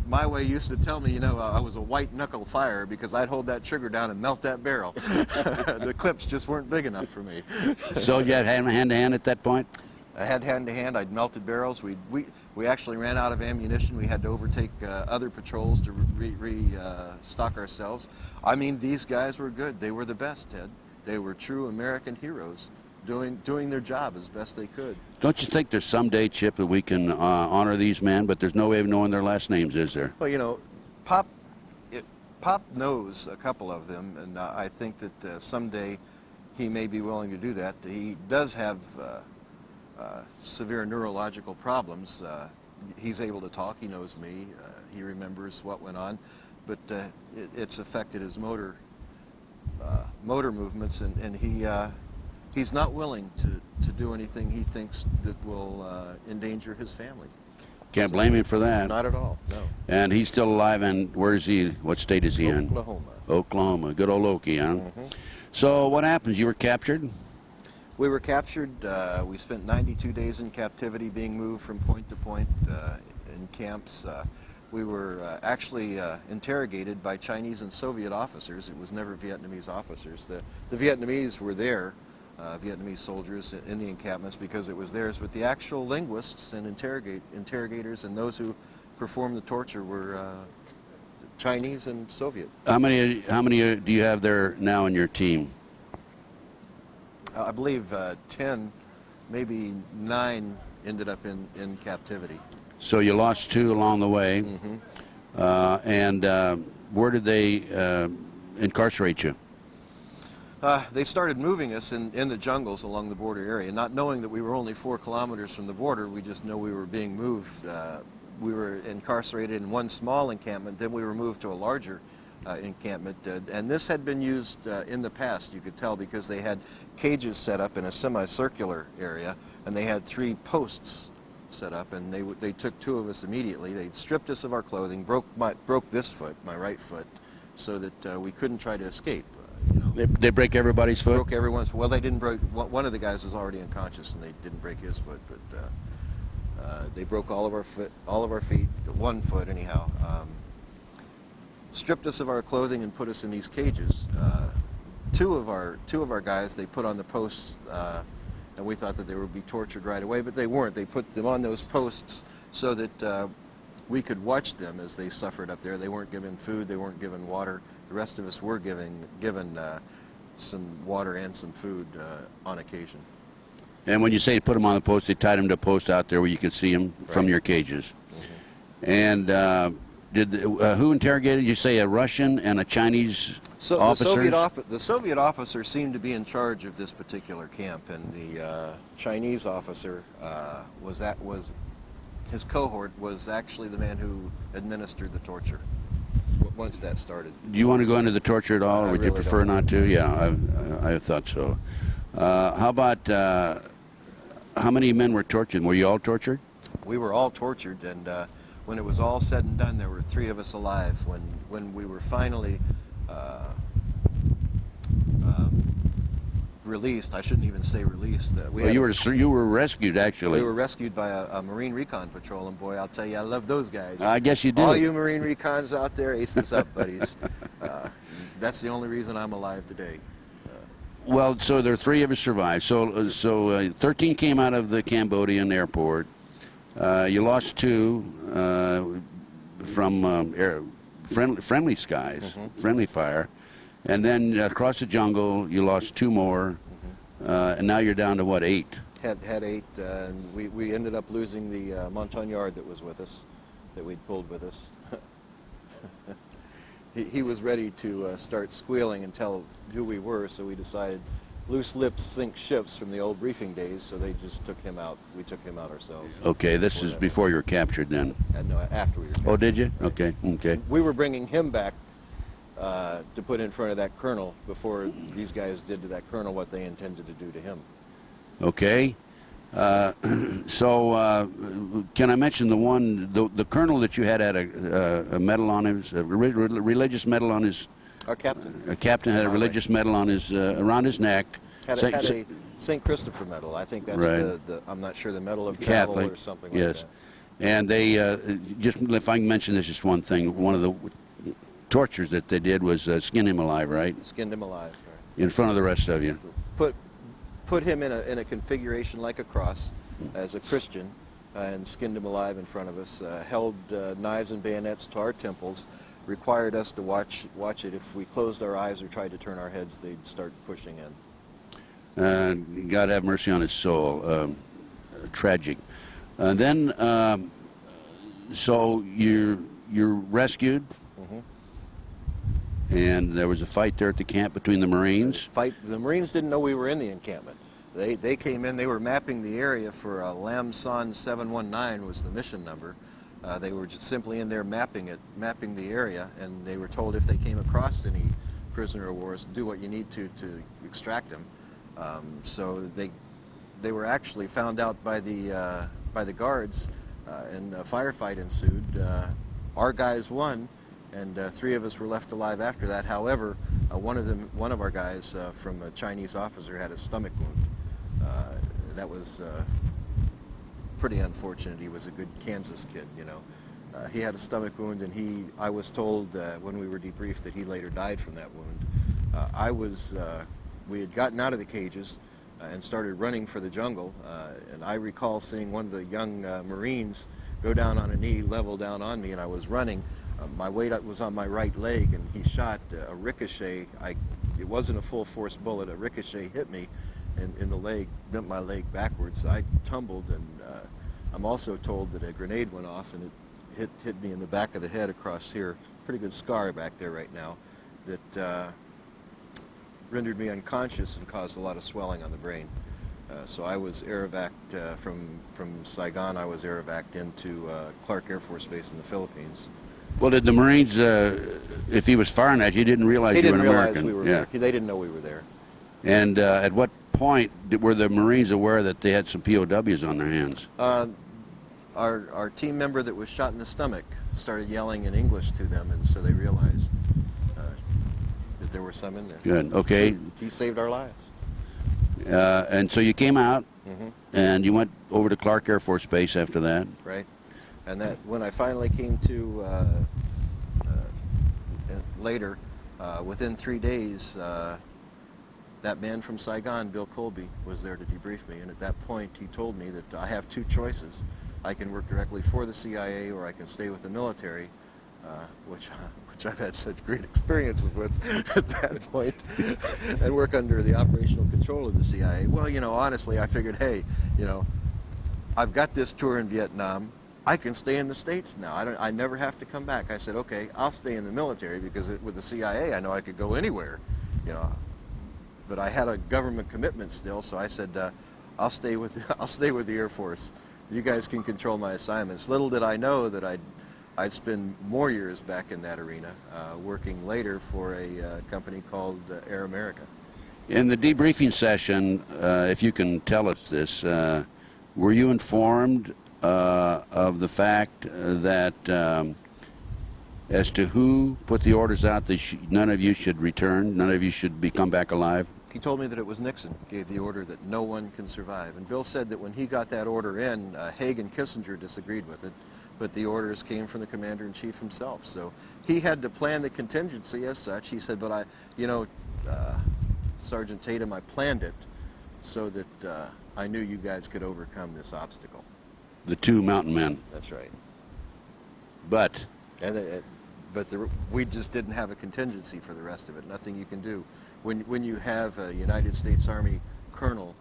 My way used to tell me, I was a white knuckle firer because I'd hold that trigger down and melt that barrel. The clips just weren't big enough for me. So you had hand to hand at that point? I had hand-to-hand. I'd melted barrels. We actually ran out of ammunition. We had to overtake other patrols to restock ourselves. I mean, these guys were good. They were the best, Ted. They were true American heroes doing their job as best they could. Don't you think there's someday, Chip, that we can honor these men, but there's no way of knowing their last names, is there? Well, Pop knows a couple of them, and I think that someday he may be willing to do that. He does have severe neurological problems. He's able to talk. He knows me. He remembers what went on, but it's affected his motor movements, and he's not willing to do anything he thinks that will endanger his family. Can't blame him for that. Not at all, no. And he's still alive, and where is he? What state is he in? Oklahoma. Oklahoma. Good old Okie, huh? So what happens? You were captured? We were captured. We spent 92 days in captivity, being moved from point to point in camps. We were actually interrogated by Chinese and Soviet officers. It was never Vietnamese officers. The Vietnamese were there, Vietnamese soldiers in the encampments, because it was theirs, but the actual linguists and interrogators and those who performed the torture were Chinese and Soviet. How many do you have there now in your team? I believe 10, maybe 9 ended up in captivity. So you lost 2 along the way. And where did they incarcerate you? They started moving us in the jungles along the border area, not knowing that we were only 4 kilometers from the border. We just know we were being moved. We were incarcerated in one small encampment, then we were moved to a larger encampment. And this had been used in the past, you could tell, because they had cages set up in a semicircular area, and they had 3 posts set up, and they took 2 of us immediately. They stripped us of our clothing, broke this foot, my right foot, so that we couldn't try to escape. They break everybody's foot? Broke everyone's. Well, they didn't break. One of the guys was already unconscious, and they didn't break his foot, but they broke all of our feet, 1 foot anyhow. Stripped us of our clothing and put us in these cages. Two of our guys they put on the posts, and we thought that they would be tortured right away, but they weren't. They put them on those posts so that we could watch them as they suffered up there. They weren't given food. They weren't given water. The rest of us were given some water and some food on occasion. And when you say put them on the post, they tied them to a post out there where you could see them from your cages. And who interrogated you? Say a Russian and a Chinese officer? The Soviet officer seemed to be in charge of this particular camp, and the Chinese officer his cohort was actually the man who administered the torture. Once that started. Do you want to go into the torture at all, or would you prefer not to? Yeah, I thought so. How about how many men were tortured? Were you all tortured? We were all tortured, and when it was all said and done, there were 3 of us alive. When we were finally released, I shouldn't even say released. You were rescued, actually. We were rescued by a Marine Recon Patrol, and boy, I'll tell you, I love those guys. I guess you do. All you Marine Recons out there, aces up, buddies. That's the only reason I'm alive today. Well, so there are 3 of us survived. So 13 came out of the Cambodian airport. You lost 2 from friendly skies, friendly fire. And then across the jungle, you lost 2 more, and now you're down to what, 8? Had 8, and we ended up losing the Montagnard that was with us, that we'd pulled with us. He was ready to start squealing and tell who we were, so we decided loose lips sink ships from the old briefing days, so they just took him out. We took him out ourselves. Okay, this is before you were captured then? No, after we were captured. Oh, did you? Okay, okay. We were bringing him back to put in front of that colonel before these guys did to that colonel what they intended to do to him. Okay. So can I mention the colonel that you had a medal on his, a religious medal on his... Our captain. A captain had a religious medal on his, around his neck. Had a St. Christopher medal. I think that's the I'm not sure, the medal of travel Catholic, or something yes. like that. And they, just if I can mention this, just one thing, one of the tortures that they did was skin him alive, right? Skinned him alive, right. In front of the rest of you. Put him in a configuration like a cross as a Christian and skinned him alive in front of us, held knives and bayonets to our temples, required us to watch it. If we closed our eyes or tried to turn our heads, they'd start pushing in. God have mercy on his soul. Tragic. Then, so you're rescued, and there was a fight there at the camp between the Marines. The Marines didn't know we were in the encampment. They came in. They were mapping the area for Lam Son 719 was the mission number. They were just simply in there mapping the area, and they were told if they came across any prisoner of wars, do what you need to extract them. So they were actually found out by the guards and a firefight ensued. Our guys won, and 3 of us were left alive after that. However, one of our guys from a Chinese officer had a stomach wound. That was pretty unfortunate. He was a good Kansas kid, you know. He had a stomach wound, and I was told when we were debriefed that he later died from that wound. We had gotten out of the cages and started running for the jungle, and I recall seeing one of the young Marines go down on a knee, level down on me, and I was running. My weight was on my right leg, and he shot a ricochet. It wasn't a full force bullet. A ricochet hit me in the leg, bent my leg backwards. I tumbled, and I'm also told that a grenade went off, and it hit me in the back of the head across here. Pretty good scar back there right now that rendered me unconscious and caused a lot of swelling on the brain. So I was air evac'd from Saigon. I was air evac'd into Clark Air Force Base in the Philippines. Well, did the Marines, if he was firing at you, didn't realize you were an American? They didn't realize we were there. They didn't know we were there. And at what point were the Marines aware that they had some POWs on their hands? Our team member that was shot in the stomach started yelling in English to them, and so they realized that there were some in there. Good, okay. So he saved our lives. And so you came out, and you went over to Clark Air Force Base after that. Right. And that when I finally came to later, within 3 days, that man from Saigon, Bill Colby, was there to debrief me. And at that point, he told me that I have 2 choices. I can work directly for the CIA, or I can stay with the military, which I've had such great experiences with at that point, and work under the operational control of the CIA. Well, you know, honestly, I figured, hey, you know, I've got this tour in Vietnam. I can stay in the States now. I never have to come back. I said, okay, I'll stay in the military, because with the CIA, I know I could go anywhere, you know. But I had a government commitment still, so I said, I'll stay with the Air Force. You guys can control my assignments. Little did I know that I'd spend more years back in that arena, working later for a company called Air America. In the debriefing session, if you can tell us this, were you informed of the fact that as to who put the orders out that none of you should return, none of you should come back alive? He told me that it was Nixon gave the order that no one can survive. And Bill said that when he got that order in, Haig and Kissinger disagreed with it, but the orders came from the commander-in-chief himself. So he had to plan the contingency as such. He said, but Sergeant Tatum, I planned it so that I knew you guys could overcome this obstacle. The 2 mountain men. That's right. But we just didn't have a contingency for the rest of it. Nothing you can do. When you have a United States Army colonel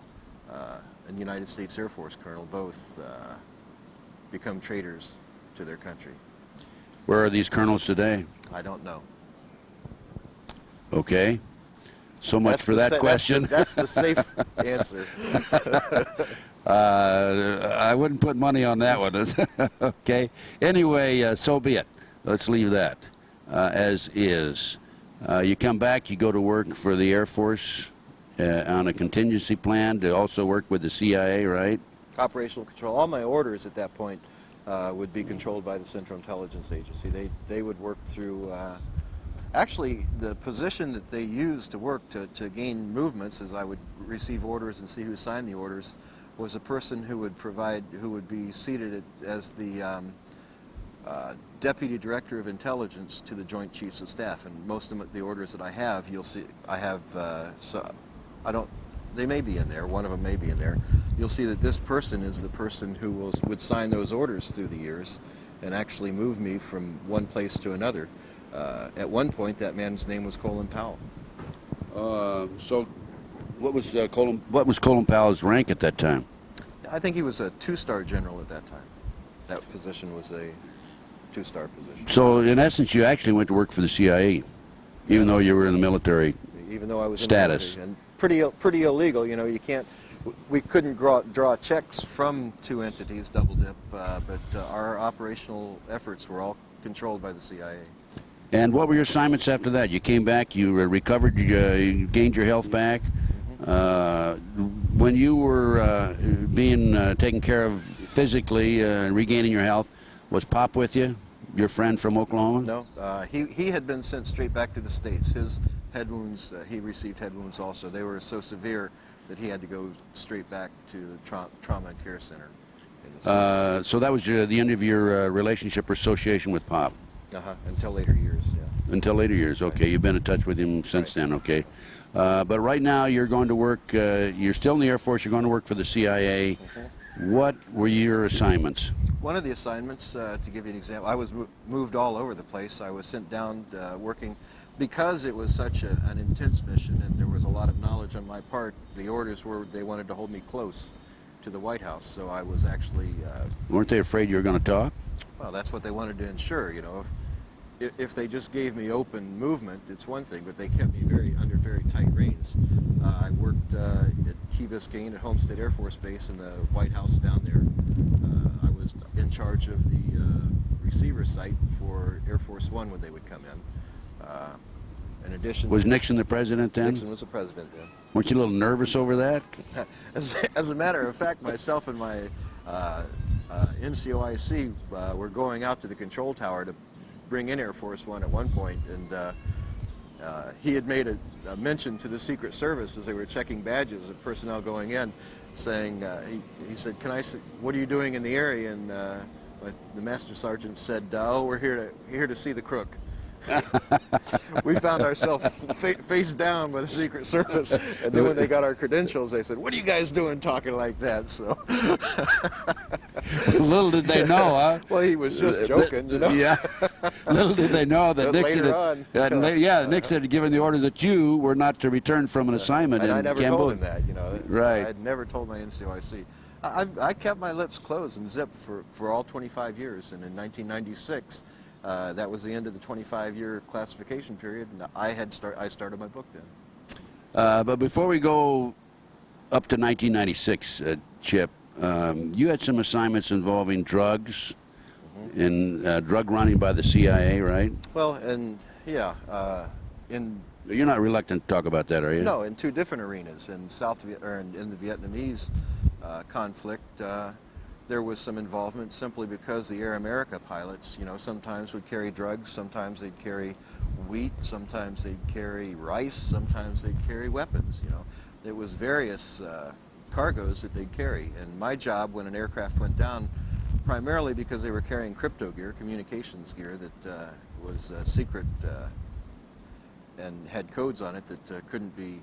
and United States Air Force colonel both become traitors to their country. Where are these colonels today? I don't know. Okay. So much for that question. That's the safe answer. I wouldn't put money on that one. Okay. Anyway, so be it. Let's leave that as is. You come back, you go to work for the Air Force on a contingency plan to also work with the CIA, right? Operational control. All my orders at that point would be controlled by the Central Intelligence Agency. They would work through... actually, the position that they used to work to gain movements, as I would receive orders and see who signed the orders, was a person who would be seated as the Deputy Director of Intelligence to the Joint Chiefs of Staff. And most of the orders that I have, you'll see, they may be in there, one of them may be in there. You'll see that this person is the person who would sign those orders through the years and actually move me from one place to another. At one point, that man's name was Colin Powell. So what was Colin Powell's rank at that time? I think he was a 2-star general at that time. That position was a 2-star position. So in essence, you actually went to work for the CIA, even though you were in the military. Even though I was status. In the military, and pretty illegal. You know, you can't. We couldn't draw checks from 2 entities, double dip, but our operational efforts were all controlled by the CIA. And what were your assignments after that? You came back, you recovered, you gained your health back. When you were being taken care of physically and regaining your health. Was Pop with you, your friend from Oklahoma? No, he had been sent straight back to the States. His head wounds, he received head wounds also. They were so severe that he had to go straight back to the trauma and care center. So that was the end of your relationship or association with Pop? Until later years, yeah. Until later years, okay. Right. You've been in touch with him since then, okay. But right now you're going to work, you're still in the Air Force, you're going to work for the CIA. Mm-hmm. What were your assignments? One of the assignments, to give you an example, I was moved all over the place. I was sent down working, because it was such an intense mission and there was a lot of knowledge on my part. The orders were they wanted to hold me close to the White House, so I was actually... Weren't they afraid you were going to talk? Well, that's what they wanted to ensure, you know. If they just gave me open movement, it's one thing, but they kept me under very tight reins. I worked at Key Biscayne at Homestead Air Force Base in the White House down there. I was in charge of the receiver site for Air Force One when they would come in. In addition, was Nixon the president then? Nixon was the president then. Weren't you a little nervous over that? As a matter of fact, myself and my NCOIC were going out to the control tower to bring in Air Force One at one point, and he had made a mention to the Secret Service as they were checking badges of personnel going in, saying, he said, what are you doing in the area? And the Master Sergeant said, oh, we're here to see the crook. We found ourselves face down by the Secret Service, and then when they got our credentials, they said, what are you guys doing talking like that? So little did they know, huh? Well, he was just joking, you know. Yeah. Little did they know that Nixon had given the order that you were not to return from an assignment in Cambodia. I never told him that, you know. Right. I'd never told my NCOIC. I kept my lips closed and zipped for all 25 years, and in 1996, that was the end of the 25-year classification period, and I started my book then. But before we go up to 1996, Chip, you had some assignments involving drugs and drug running by the CIA, right? Well, and yeah, you're not reluctant to talk about that, are you? No, in two different arenas. In in the Vietnamese conflict, there was some involvement simply because the Air America pilots, you know, sometimes would carry drugs, sometimes they'd carry wheat, sometimes they'd carry rice, sometimes they'd carry weapons, you know. There was various cargoes that they'd carry, and my job when an aircraft went down, primarily because they were carrying crypto gear, communications gear that was secret and had codes on it that couldn't be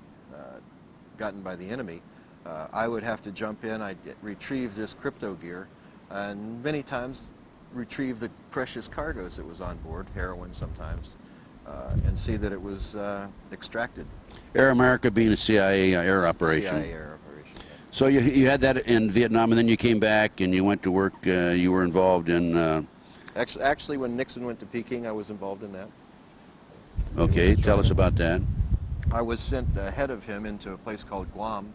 gotten by the enemy. I would have to jump in, I'd retrieve this crypto gear, and many times retrieve the precious cargoes that was on board, heroin sometimes, and see that it was extracted. Air America being a CIA air operation. CIA air operation, yeah. So you had that in Vietnam, and then you came back and you went to work, you were involved in... Actually, when Nixon went to Peking, I was involved in that. Okay, tell us about that. I was sent ahead of him into a place called Guam.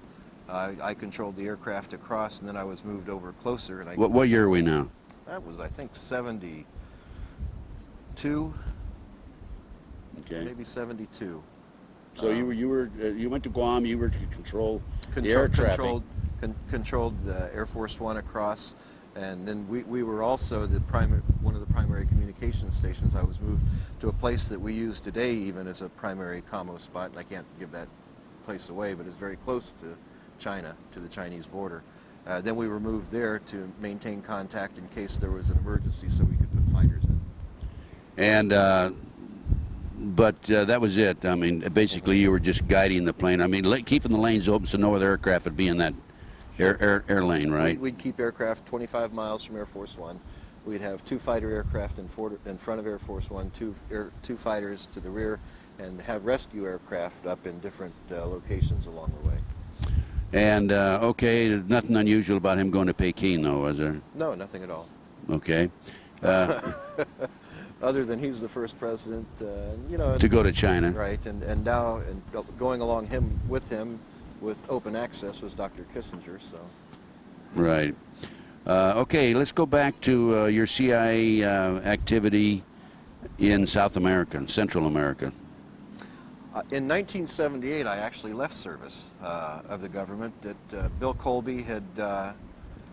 I controlled the aircraft across, and then I was moved over closer. And What year are we now? That was, I think, 72. Okay. Maybe 72. So you went to Guam. You were to control the air traffic. Controlled the Air Force One across, and then we were also one of the primary communication stations. I was moved to a place that we use today even as a primary commo spot, and I can't give that place away, but it's very close to China, to the Chinese border. Then we were moved there to maintain contact in case there was an emergency, so we could put fighters in. And but that was it. I mean, basically, you were just guiding the plane. I mean, keeping the lanes open so no other aircraft would be in that air lane, right? We'd keep aircraft 25 miles from Air Force One. We'd have two fighter aircraft in front of Air Force One, two fighters to the rear, and have rescue aircraft up in different locations along the way. And, okay, there's nothing unusual about him going to Peking, though, was there? No, nothing at all. Okay. Other than he's the first president, you know. To go to China. Right, and now going along with him with open access was Dr. Kissinger, so. Right. Okay, let's go back to your CIA activity in South America, Central America. In 1978, I actually left service of the government. Bill Colby had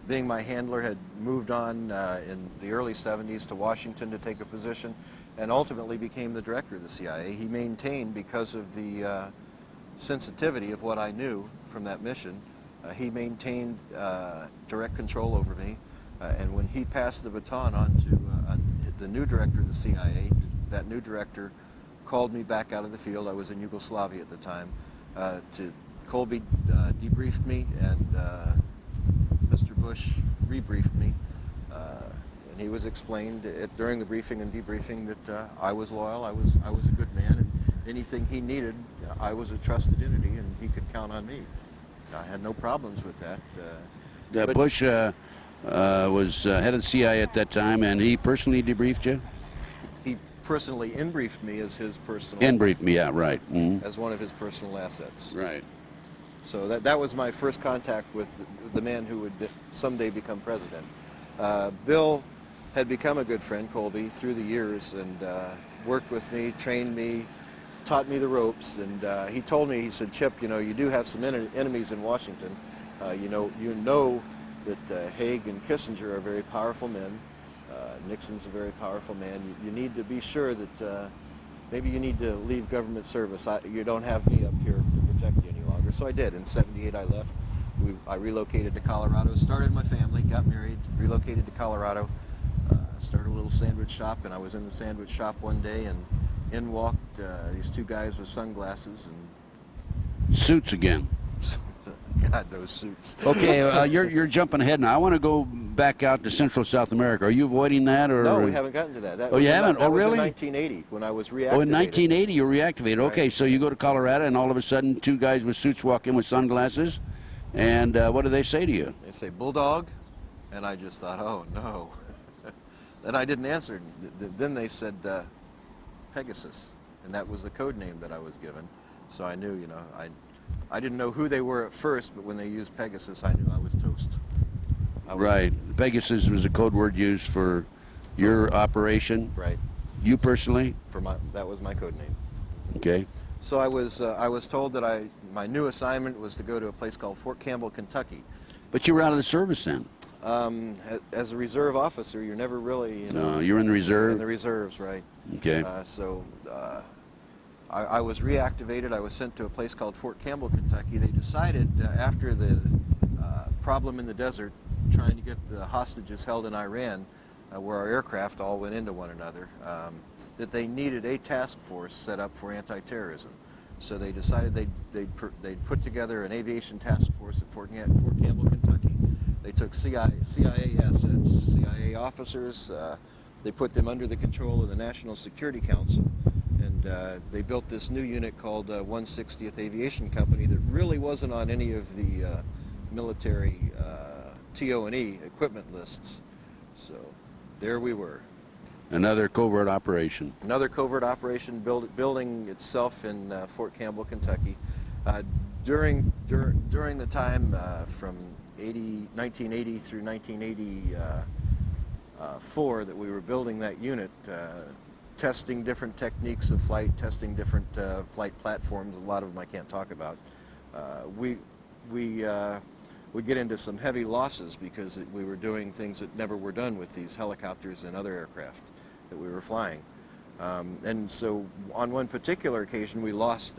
being my handler, had moved on in the early 70s to Washington to take a position, and ultimately became the director of the CIA. He maintained, because of the sensitivity of what I knew from that mission, he maintained direct control over me. And when he passed the baton on to the new director of the CIA, that new director called me back out of the field. I was in Yugoslavia at the time. Colby debriefed me, and Mr. Bush rebriefed me. And he was explained during the briefing and debriefing that I was loyal, I was a good man, and anything he needed, I was a trusted entity, and he could count on me. I had no problems with that. Bush was head of the CIA at that time, and he personally debriefed you? He personally in-briefed me as his personal... In-briefed me, yeah, right. Mm-hmm. As one of his personal assets. Right. So that was my first contact with the man who would someday become president. Bill had become a good friend, Colby, through the years, and worked with me, trained me, taught me the ropes, and he told me, he said, Chip, you do have some enemies in Washington. You know that Haig and Kissinger are very powerful men. Nixon's a very powerful man. You need to be sure that maybe you need to leave government service. You don't have me up here to protect you any longer. So I did. In '78 I left. I relocated to Colorado, started my family, got married, relocated to Colorado, started a little sandwich shop, and I was in the sandwich shop one day, and in walked these two guys with sunglasses and... Suits again. God, those suits. Okay, you're jumping ahead now. I want to go back out to Central South America. Are you avoiding that, or? No, we haven't gotten to that. You haven't? That really? was in 1980 when I was reactivated. Oh, in 1980 you were reactivated. Right. Okay, so you go to Colorado, and all of a sudden, two guys with suits walk in with sunglasses, and what do they say to you? They say, Bulldog, and I just thought, oh, no. And I didn't answer. Then they said, Pegasus, and that was the code name that I was given. So I knew, I didn't know who they were at first, but when they used Pegasus, I knew I was toast. Right. Pegasus was a code word used for your operation? Right. You personally? That was my code name. Okay. So I was told that my new assignment was to go to a place called Fort Campbell, Kentucky. But you were out of the service then? As a reserve officer, you're never really... No, you're in the reserve? In the reserves, right. Okay. I was reactivated. I was sent to a place called Fort Campbell, Kentucky. They decided after the problem in the desert, trying to get the hostages held in Iran, where our aircraft all went into one another, that they needed a task force set up for anti-terrorism. So they decided they'd put together an aviation task force at Fort Campbell, Kentucky. They took CIA assets, CIA officers, they put them under the control of the National Security Council, and they built this new unit called 160th Aviation Company that really wasn't on any of the military TO&E equipment lists. So there we were. Another covert operation. Another covert operation building itself in Fort Campbell, Kentucky. During the time from 1980 through 1984 that we were building that unit, testing different techniques of flight, testing different flight platforms. A lot of them I can't talk about. We would get into some heavy losses because we were doing things that never were done with these helicopters and other aircraft that we were flying. And so on one particular occasion we lost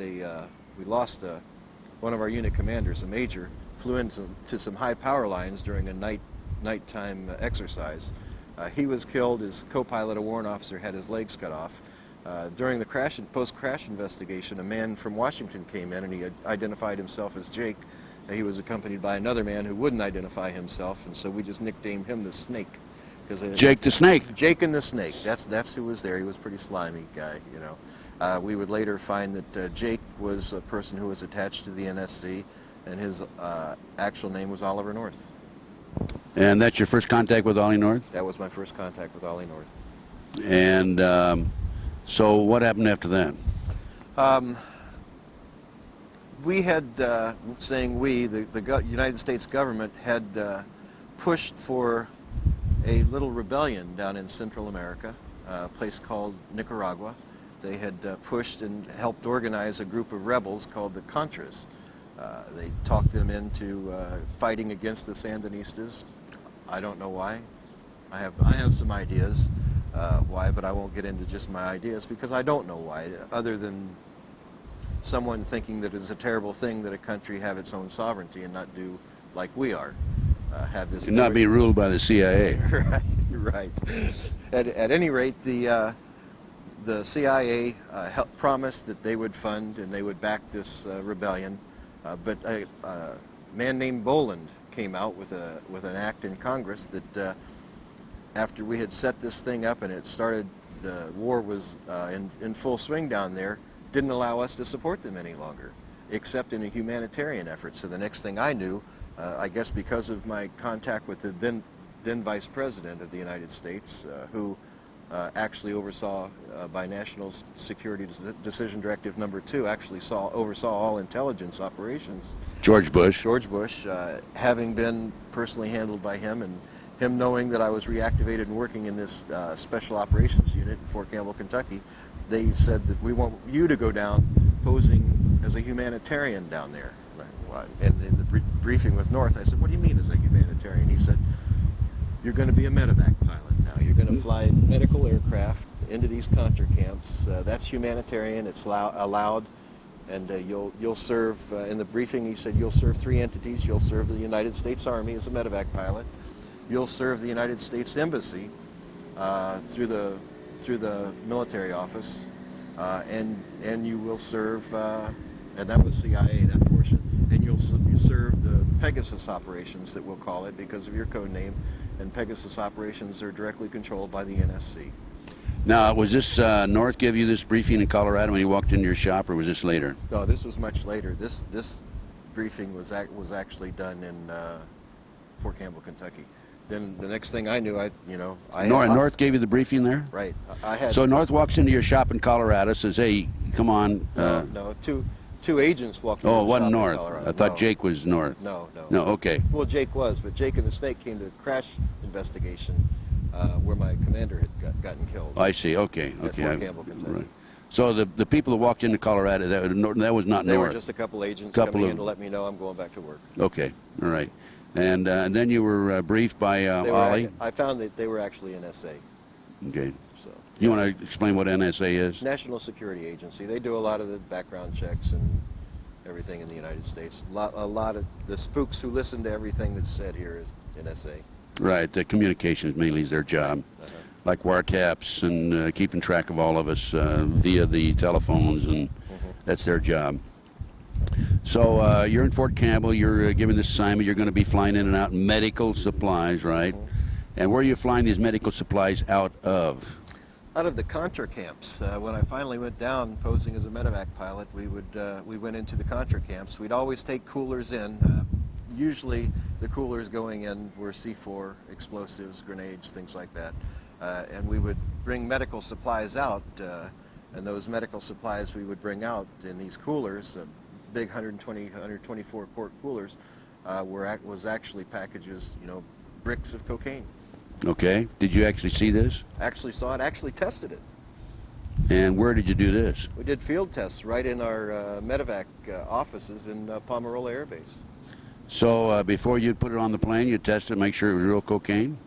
one of our unit commanders, a major, flew into some high power lines during a nighttime exercise. He was killed. His co-pilot, a warrant officer, had his legs cut off. During the post-crash investigation, a man from Washington came in and he identified himself as Jake. He was accompanied by another man who wouldn't identify himself, and so we just nicknamed him the Snake. Jake the Snake. Jake and the Snake. That's who was there. He was a pretty slimy guy, We would later find that Jake was a person who was attached to the NSC, and his actual name was Oliver North. And that's your first contact with Ollie North? That was my first contact with Ollie North. And so what happened after that? We had, the United States government had pushed for a little rebellion down in Central America, a place called Nicaragua. They had pushed and helped organize a group of rebels called the Contras. They talked them into fighting against the Sandinistas. I don't know why. I have some ideas why, but I won't get into just my ideas because I don't know why, other than someone thinking that it's a terrible thing that a country have its own sovereignty and not do like we are. Have this And not be ruled by the CIA. Right, right. At any rate, the CIA promised that they would fund and they would back this rebellion, but a man named Boland came out with an act in Congress that after we had set this thing up and it started, the war was in full swing down there, didn't allow us to support them any longer, except in a humanitarian effort. So the next thing I knew, I guess because of my contact with the then Vice President of the United States, who actually oversaw by National Security Decision Directive Number 2, actually oversaw all intelligence operations. George Bush. George Bush, having been personally handled by him, and him knowing that I was reactivated and working in this special operations unit in Fort Campbell, Kentucky, they said that we want you to go down posing as a humanitarian down there. And in the briefing with North, I said, what do you mean as a humanitarian? He said, you're going to be a medevac pilot now. You're going to fly medical aircraft into these contra camps. That's humanitarian. It's allowed. And you'll serve, in the briefing he said, you'll serve 3 entities. You'll serve the United States Army as a medevac pilot. You'll serve the United States Embassy through the military office. And you will serve, and that was CIA, that portion. And you serve the Pegasus operations, that we'll call it, because of your code name. And Pegasus operations are directly controlled by the NSC. Now, was this North give you this briefing in Colorado when you walked into your shop, or was this later? No, this was much later. This briefing was actually done in Fort Campbell, Kentucky. Then the next thing I knew, North gave you the briefing there? Right. I had. So North walks into your shop in Colorado, says, "Hey, come on." No, two agents walked into Oh, the it wasn't shop in North. Colorado. I thought No. Jake was North. No. No, okay. Well, Jake was, but Jake and the Snake came to the crash investigation where my commander had gotten killed. I see. Okay. At Fort Campbell, Kentucky. Right. So the people who walked into Colorado, that was not They North. were just a couple agents coming in to let me know I'm going back to work. Okay. All right. And then you were briefed by Ollie. I found that they were actually NSA. Okay. So. You want to explain what NSA is? National Security Agency. They do a lot of the background checks and everything in the United States. A lot of the spooks who listen to everything that's said here is NSA. Right. The communications mainly is their job, like wiretaps and keeping track of all of us via the telephones, and that's their job. So you're in Fort Campbell. You're given this assignment. You're going to be flying in and out medical supplies, right? And where are you flying these medical supplies out of? Out of the Contra camps. When I finally went down posing as a medevac pilot, we went into the Contra camps. We'd always take coolers in. Usually the coolers going in were C4, explosives, grenades, things like that. And we would bring medical supplies out, and those medical supplies we would bring out in these coolers, big 124 quart coolers, was actually packages, bricks of cocaine. Okay. Did you actually see this? Actually saw it, actually tested it. And where did you do this? We did field tests right in our medevac offices in Pomerola Air Base. So before you put it on the plane, you tested, make sure it was real cocaine?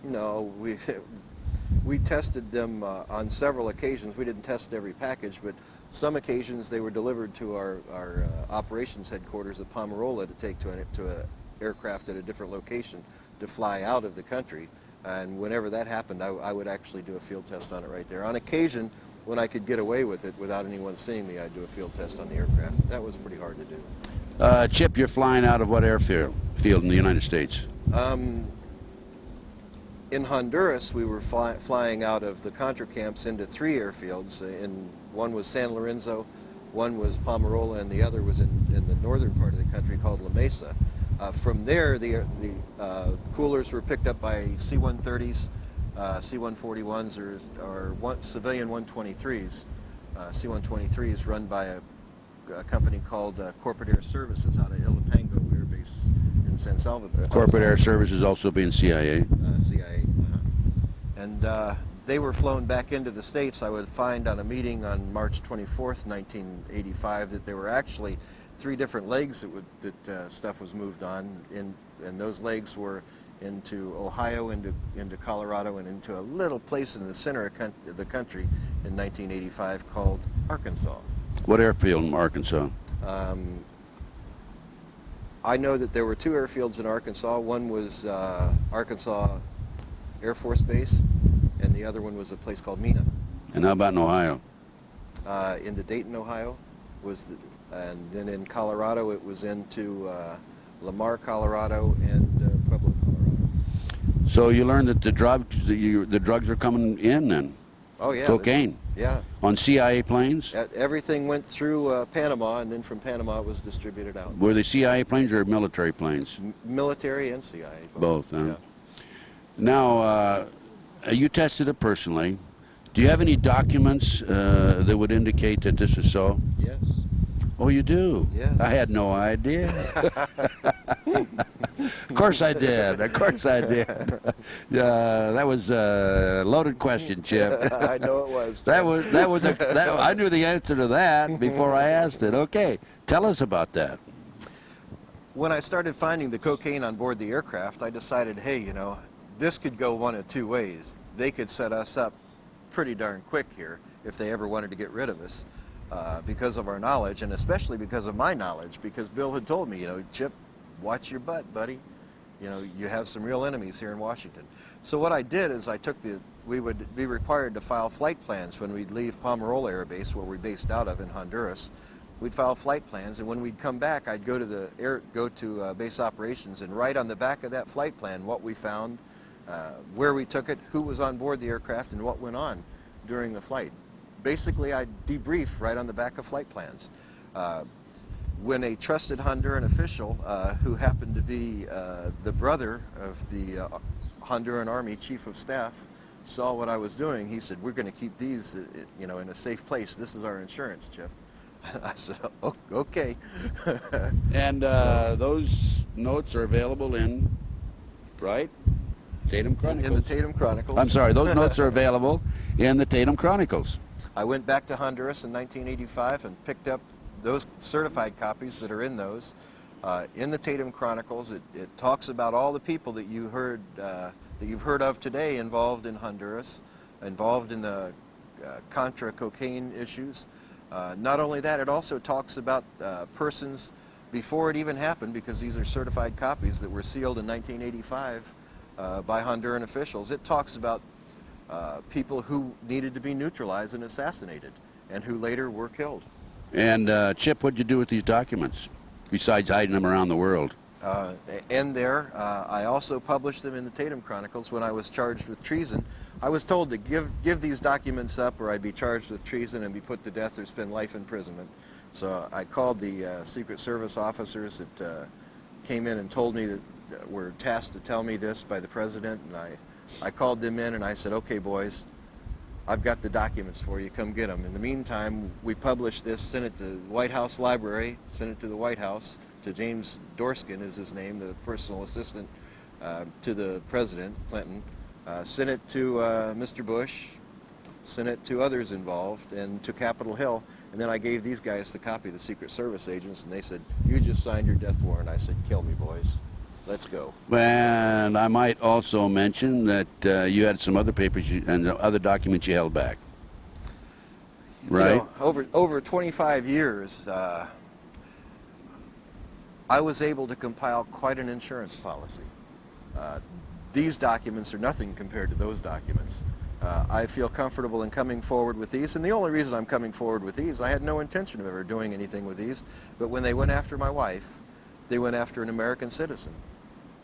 No, we tested them on several occasions. We didn't test every package, but some occasions they were delivered to our operations headquarters at Pomerola to take to an aircraft at a different location to fly out of the country. And whenever that happened, I would actually do a field test on it right there. On occasion, when I could get away with it without anyone seeing me, I'd do a field test on the aircraft. That was pretty hard to do. Chip, you're flying out of what airfield in the United States? In Honduras, we were flying out of the Contra camps into 3 airfields. One was San Lorenzo, one was Pomerola, and the other was in the northern part of the country called La Mesa. From there, the coolers were picked up by C-130s, C-141s, or civilian 123s. C-123s run by a company called Corporate Air Services out of Ilopango Air Base in San Salvador. Corporate Air Services also being CIA. CIA. And they were flown back into the States. I would find on a meeting on March 24th, 1985, that there were actually 3 different legs that stuff was moved on, and those legs were into Ohio, into Colorado, and into a little place in the center of the country in 1985 called Arkansas. What airfield in Arkansas? I know that there were 2 airfields in Arkansas. One was Arkansas Air Force Base, and the other one was a place called Mena. And how about in Ohio? Into Dayton, Ohio, and then in Colorado it was into Lamar, Colorado, and Pueblo, Colorado. So you learned that the drugs are coming in then? Oh yeah. Cocaine? Yeah. On CIA planes? Everything went through Panama, and then from Panama it was distributed out. Were they CIA planes or military planes? Military and CIA. Both, huh? Yeah. Now, you tested it personally. Do you have any documents that would indicate that this is so? Yes. Oh, you do? Yes. I had no idea. Of course I did. Of course I did. That was a loaded question, Chip. I know it was. I knew the answer to that before I asked it. Okay, tell us about that. When I started finding the cocaine on board the aircraft, I decided, hey, you know, this could go one of 2 ways. They could set us up pretty darn quick here if they ever wanted to get rid of us because of our knowledge, and especially because of my knowledge, because Bill had told me, you know, Chip, watch your butt, buddy. You know, you have some real enemies here in Washington. So what I did is we would be required to file flight plans when we'd leave Pomerola Air Base, where we're based out of in Honduras. We'd file flight plans, and when we'd come back, I'd go to base operations and write on the back of that flight plan what we found, where we took it, who was on board the aircraft, and what went on during the flight. Basically, I'd debrief right on the back of flight plans. When a trusted Honduran official, who happened to be the brother of the Honduran Army Chief of Staff, saw what I was doing, he said, "We're going to keep these, you know, in a safe place. This is our insurance, Chip." I said, "Oh, okay." And those notes are available in, right? Tatum Chronicles. In the Tatum Chronicles. I'm sorry, those notes are available in the Tatum Chronicles. I went back to Honduras in 1985 and picked up those certified copies that are in those. In the Tatum Chronicles, it talks about all the people that you've heard of today involved in Honduras, involved in the Contra cocaine issues. Not only that, it also talks about persons before it even happened, because these are certified copies that were sealed in 1985 by Honduran officials. It talks about people who needed to be neutralized and assassinated, and who later were killed. And Chip, what'd you do with these documents, besides hiding them around the world? I also published them in the Tatum Chronicles when I was charged with treason. I was told to give these documents up, or I'd be charged with treason and be put to death or spend life imprisonment. So I called the Secret Service officers that came in and told me that were tasked to tell me this by the president, and I called them in and I said, "Okay, boys, I've got the documents for you, come get them." In the meantime, we published this, sent it to the White House Library, sent it to the White House, to James Dorskin is his name, the personal assistant to the President, Clinton, sent it to Mr. Bush, sent it to others involved, and to Capitol Hill, and then I gave these guys the copy, the Secret Service agents, and they said, "You just signed your death warrant." I said, "Kill me, boys. Let's go." And I might also mention that you had some other papers and other documents you held back, right? You know, over 25 years, I was able to compile quite an insurance policy. These documents are nothing compared to those documents. I feel comfortable in coming forward with these, and the only reason I'm coming forward with these, I had no intention of ever doing anything with these, but when they went after my wife, they went after an American citizen.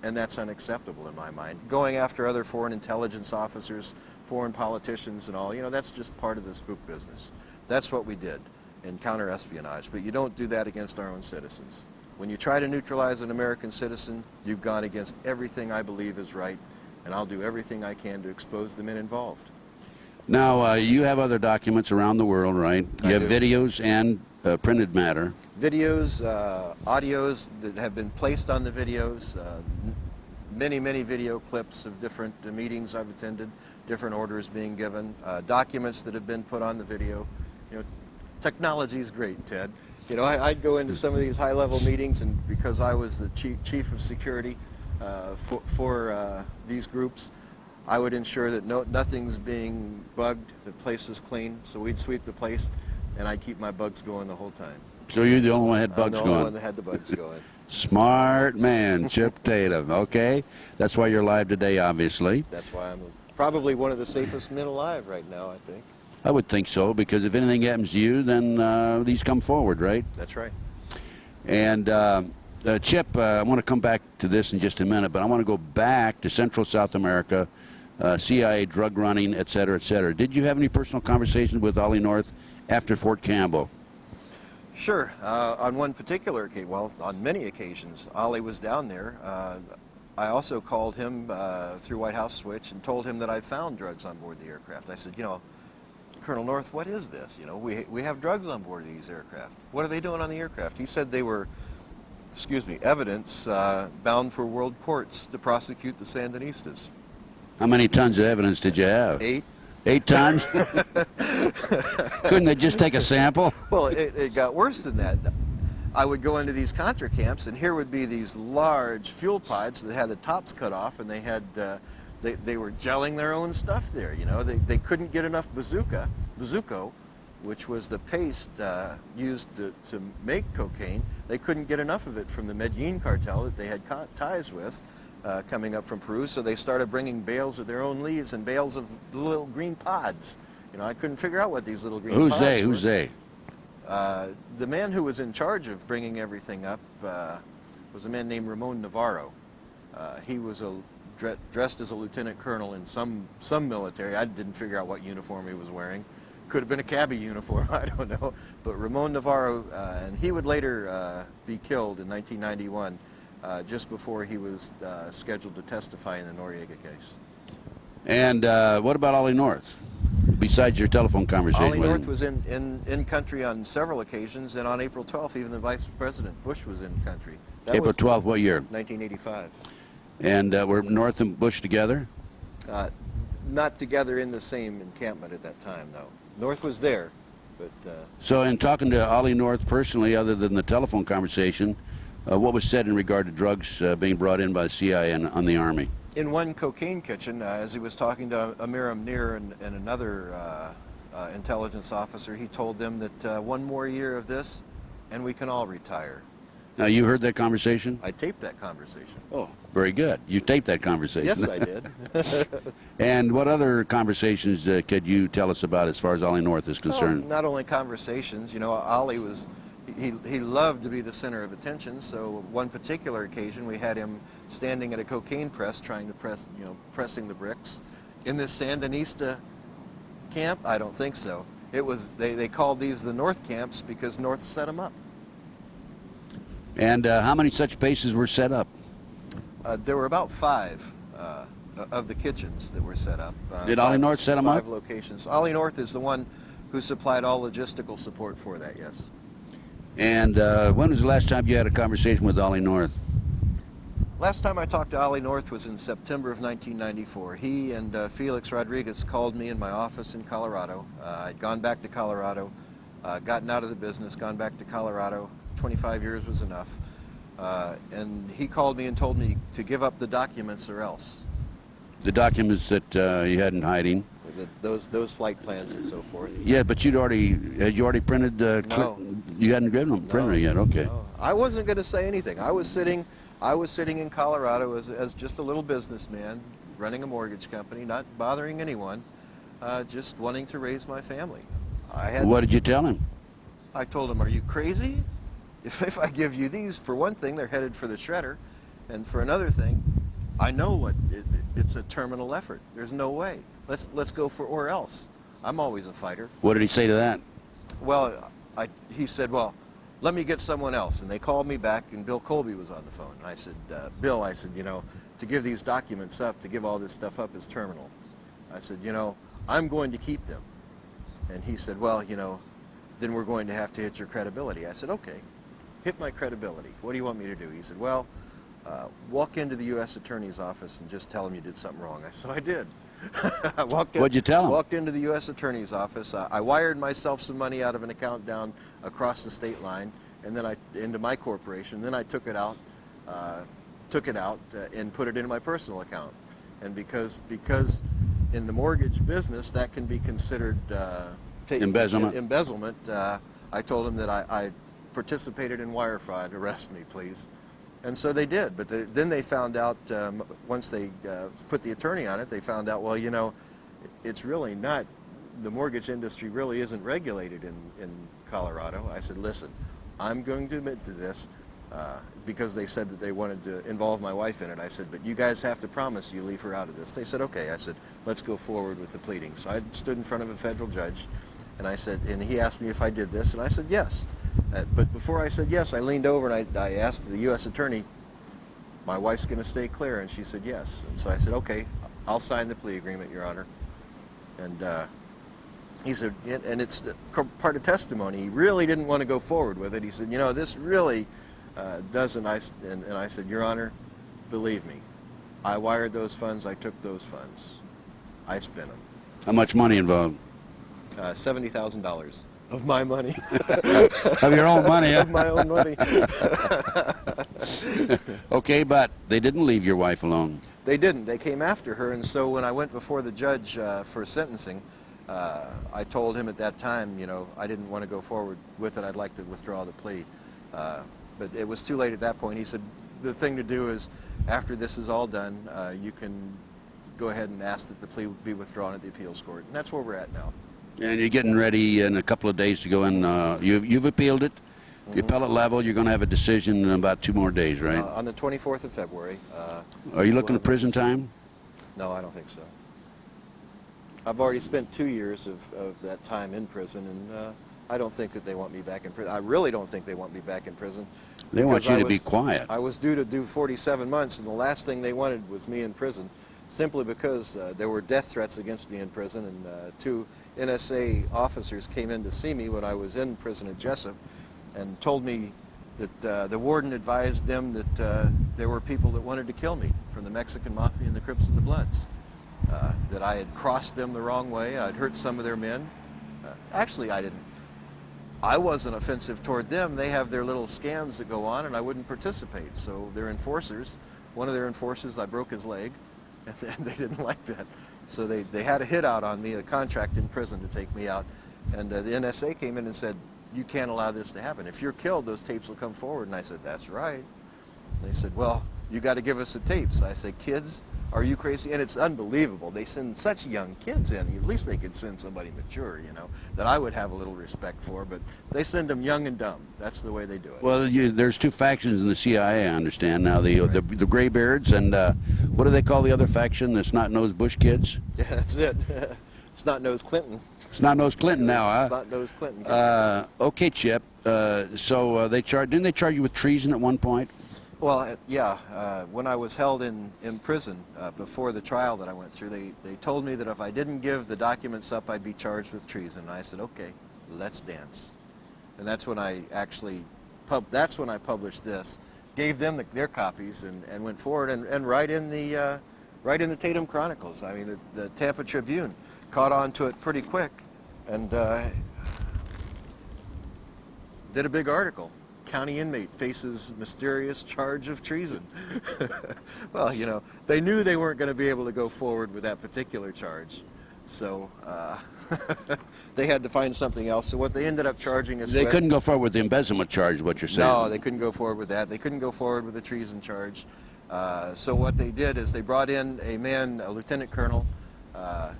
And that's unacceptable in my mind. Going after other foreign intelligence officers, foreign politicians and all, you know, that's just part of the spook business. That's what we did in counter-espionage, but you don't do that against our own citizens. When you try to neutralize an American citizen, you've gone against everything I believe is right, and I'll do everything I can to expose the men involved. Now, you have other documents around the world, right? You have videos and printed matter. Videos, audios that have been placed on the videos, many video clips of different meetings I've attended, different orders being given, documents that have been put on the video. You know, technology is great, Ted. You know, I'd go into some of these high-level meetings, and because I was the chief of security, for these groups. I would ensure that nothing's being bugged, the place is clean, so we'd sweep the place, and I'd keep my bugs going the whole time. So you're the only one that had bugs I'm the going? only one that had the bugs going. Smart man, Chip Tatum. Okay, that's why you're live today, obviously. That's why I'm probably one of the safest men alive right now, I think. I would think so, because if anything happens to you, then these come forward, right? That's right. And Chip, I want to come back to this in just a minute, but I want to go back to Central South America, CIA drug running, et cetera, et cetera. Did you have any personal conversations with Ollie North after Fort Campbell? Sure. On one particular occasion, well, on many occasions, Ollie was down there. I also called him through White House Switch and told him that I found drugs on board the aircraft. I said, you know, Colonel North, what is this? You know, we have drugs on board these aircraft. What are they doing on the aircraft? He said they were, evidence bound for world courts to prosecute the Sandinistas. How many tons of evidence did you have? 8. 8 tons? Couldn't they just take a sample? Well, it got worse than that. I would go into these Contra camps, and here would be these large fuel pods that had the tops cut off, and they had they were gelling their own stuff there. You know, they couldn't get enough bazuco, which was the paste used to make cocaine. They couldn't get enough of it from the Medellin cartel that they had ties with coming up from Peru, so they started bringing bales of their own leaves and bales of little green pods. You know, I couldn't figure out what these little green pods were. Who's they? The man who was in charge of bringing everything up was a man named Ramon Navarro. He was dressed as a lieutenant colonel in some military. I didn't figure out what uniform he was wearing. Could have been a cabbie uniform, I don't know. But Ramon Navarro, and he would later be killed in 1991, just before he was scheduled to testify in the Noriega case. And what about Ollie North? Besides your telephone conversation Ollie with North him? was in country on several occasions, and on April 12th, even the Vice President Bush was in country. That April was 12th, what year? 1985. And were North and Bush together? Not together in the same encampment at that time, no. North was there, but... So in talking to Ollie North personally, other than the telephone conversation, what was said in regard to drugs being brought in by the CIA and on the Army? In one cocaine kitchen, as he was talking to Amir Amnir and another intelligence officer, he told them that one more year of this and we can all retire. Now, you heard that conversation? I taped that conversation. Oh, very good. You taped that conversation. Yes, I did. And what other conversations could you tell us about as far as Ollie North is concerned? Well, not only conversations. You know, Ollie was... He loved to be the center of attention, so one particular occasion we had him standing at a cocaine press trying to pressing the bricks. In this Sandinista camp? I don't think so. It was, they called these the North camps because North set them up. And how many such bases were set up? There were about 5 of the kitchens that were set up. Did Ollie North set them up? 5 locations. Ollie North is the one who supplied all logistical support for that, yes. And when was the last time you had a conversation with Ollie North? Last time I talked to Ollie North was in September of 1994. He and Felix Rodriguez called me in my office in Colorado. I'd gone back to Colorado, gotten out of the business, gone back to Colorado. 25 years was enough. And he called me and told me to give up the documents or else. The documents that you had in hiding? Those flight plans and so forth. Yeah, but had you already printed No. You hadn't given them printer yet, okay. No. I wasn't going to say anything. I was sitting in Colorado as just a little businessman, running a mortgage company, not bothering anyone, just wanting to raise my family. What did you tell him? I told him, are you crazy? If I give you these, for one thing, they're headed for the shredder, and for another thing, I know it's a terminal effort. There's no way. Let's go for or else. I'm always a fighter. What did he say to that? Well, he said, well, let me get someone else. And they called me back, and Bill Colby was on the phone. And I said, Bill, I said, you know, to give these documents up, to give all this stuff up is terminal. I said, you know, I'm going to keep them. And he said, well, you know, then we're going to have to hit your credibility. I said, okay, hit my credibility. What do you want me to do? He said, well, walk into the U.S. Attorney's office and just tell him you did something wrong. So I did. What'd you tell him? Walked into the U.S. Attorney's office. I wired myself some money out of an account down across the state line, and then into my corporation. Then I took it out took it out and put it into my personal account. And because in the mortgage business that can be considered Embezzlement. I told him that I participated in wire fraud. Arrest me, please. And so they did. But then they found out, once they put the attorney on it, they found out, well, you know, it's really not, the mortgage industry really isn't regulated in Colorado. I said, listen, I'm going to admit to this because they said that they wanted to involve my wife in it. I said, but you guys have to promise you leave her out of this. They said, okay. I said, let's go forward with the pleading. So I stood in front of a federal judge, and I said, and he asked me if I did this, and I said yes. But before I said yes, I leaned over and I asked the U.S. attorney, my wife's going to stay clear, and she said yes. And so I said, okay, I'll sign the plea agreement, Your Honor. And he said, and it's part of testimony, he really didn't want to go forward with it. He said, you know, this really doesn't, and I said, Your Honor, believe me, I wired those funds, I took those funds, I spent them. How much money involved? $70,000 of my money. Of your own money, huh? Of my own money. Okay, but they didn't leave your wife alone. They didn't. They came after her, and so when I went before the judge for sentencing, I told him at that time, you know, I didn't want to go forward with it. I'd like to withdraw the plea. But it was too late at that point. He said, the thing to do is, after this is all done, you can go ahead and ask that the plea be withdrawn at the appeals court. And that's where we're at now. And you're getting ready in a couple of days to go in. You've appealed it. The appellate level, you're going to have a decision in about 2 more days, right? On the 24th of February. Are you looking at prison time? No, I don't think so. I've already spent 2 years of that time in prison, and I don't think that they want me back in prison. I really don't think they want me back in prison. They want you to be quiet. I was due to do 47 months, and the last thing they wanted was me in prison, simply because there were death threats against me in prison, and 2 NSA officers came in to see me when I was in prison at Jessup and told me that the warden advised them that there were people that wanted to kill me from the Mexican Mafia and the Crips and the Bloods, that I had crossed them the wrong way, I'd hurt some of their men. Actually, I didn't. I wasn't offensive toward them. They have their little scams that go on, and I wouldn't participate. So their enforcers, one of their enforcers, I broke his leg, and they didn't like that. So they had a hit out on me, a contract in prison to take me out. And the NSA came in and said, you can't allow this to happen. If you're killed, those tapes will come forward. And I said, that's right. And they said, well, you got to give us the tapes. I said, kids, are you crazy? And it's unbelievable. They send such young kids in. At least they could send somebody mature, you know, that I would have a little respect for. But they send them young and dumb. That's the way they do it. Well, there's 2 factions in the CIA, I understand now. The graybeards and what do they call the other faction? The snot-nosed Bush kids? Yeah, that's it. Snot-nosed Clinton. Snot-nosed Clinton now, huh? Snot-nosed Clinton. Okay, Chip. So didn't they charge you with treason at one point? Well, yeah. When I was held in prison before the trial that I went through, they told me that if I didn't give the documents up, I'd be charged with treason. And I said, okay, let's dance. And that's when I actually published this, gave them their copies, and went forward and right in the Tatum Chronicles. I mean, the Tampa Tribune caught on to it pretty quick, and did a big article. County inmate faces mysterious charge of treason. Well, you know, they knew they weren't going to be able to go forward with that particular charge, so they had to find something else. So what they ended up charging us with... They couldn't go forward with the embezzlement charge, what you're saying. No, they couldn't go forward with that. They couldn't go forward with the treason charge. So what they did is they brought in a man, a lieutenant colonel,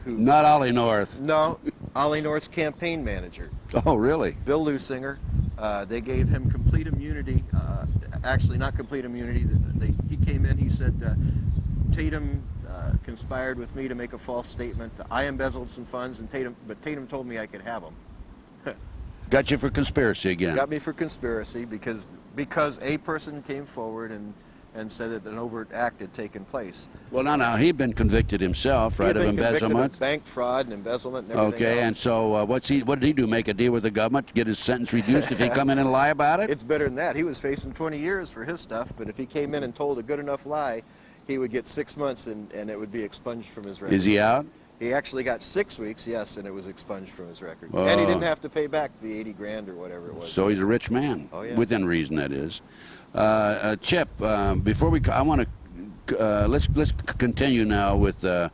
who... Not Ollie North. No, Ollie North's campaign manager. Oh, really? Bill Lusinger. They gave him complete immunity. Actually, not complete immunity. He came in, he said, Tatum conspired with me to make a false statement. I embezzled some funds, but Tatum told me I could have them. Got you for conspiracy again. Got me for conspiracy because a person came forward and said that an overt act had taken place. Well, now he'd been convicted himself, right, of embezzlement, of bank fraud and embezzlement, and everything okay, else. And so what did he do? Make a deal with the government to get his sentence reduced if he come in and lie about it? It's better than that. He was facing 20 years for his stuff, but if he came in and told a good enough lie, he would get 6 months and it would be expunged from his record. Is he out? He actually got 6 weeks, yes, and it was expunged from his record. Oh. And he didn't have to pay back the 80 grand or whatever it was. So he's a rich man. Oh, yeah. Within reason, that is. Chip, before I want to let's continue now with the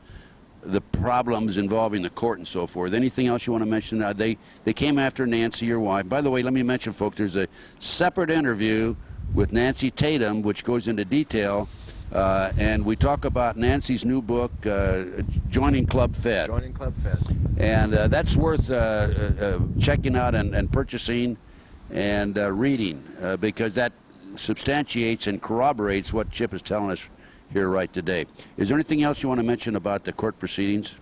problems involving the court and so forth. Anything else you want to mention? They came after Nancy, your wife. By the way, let me mention, folks, there's a separate interview with Nancy Tatum, which goes into detail, and we talk about Nancy's new book, Joining Club Fed. Joining Club Fed. And that's worth checking out and purchasing and reading, because that substantiates and corroborates what Chip is telling us here right today. Is there anything else you want to mention about the court proceedings?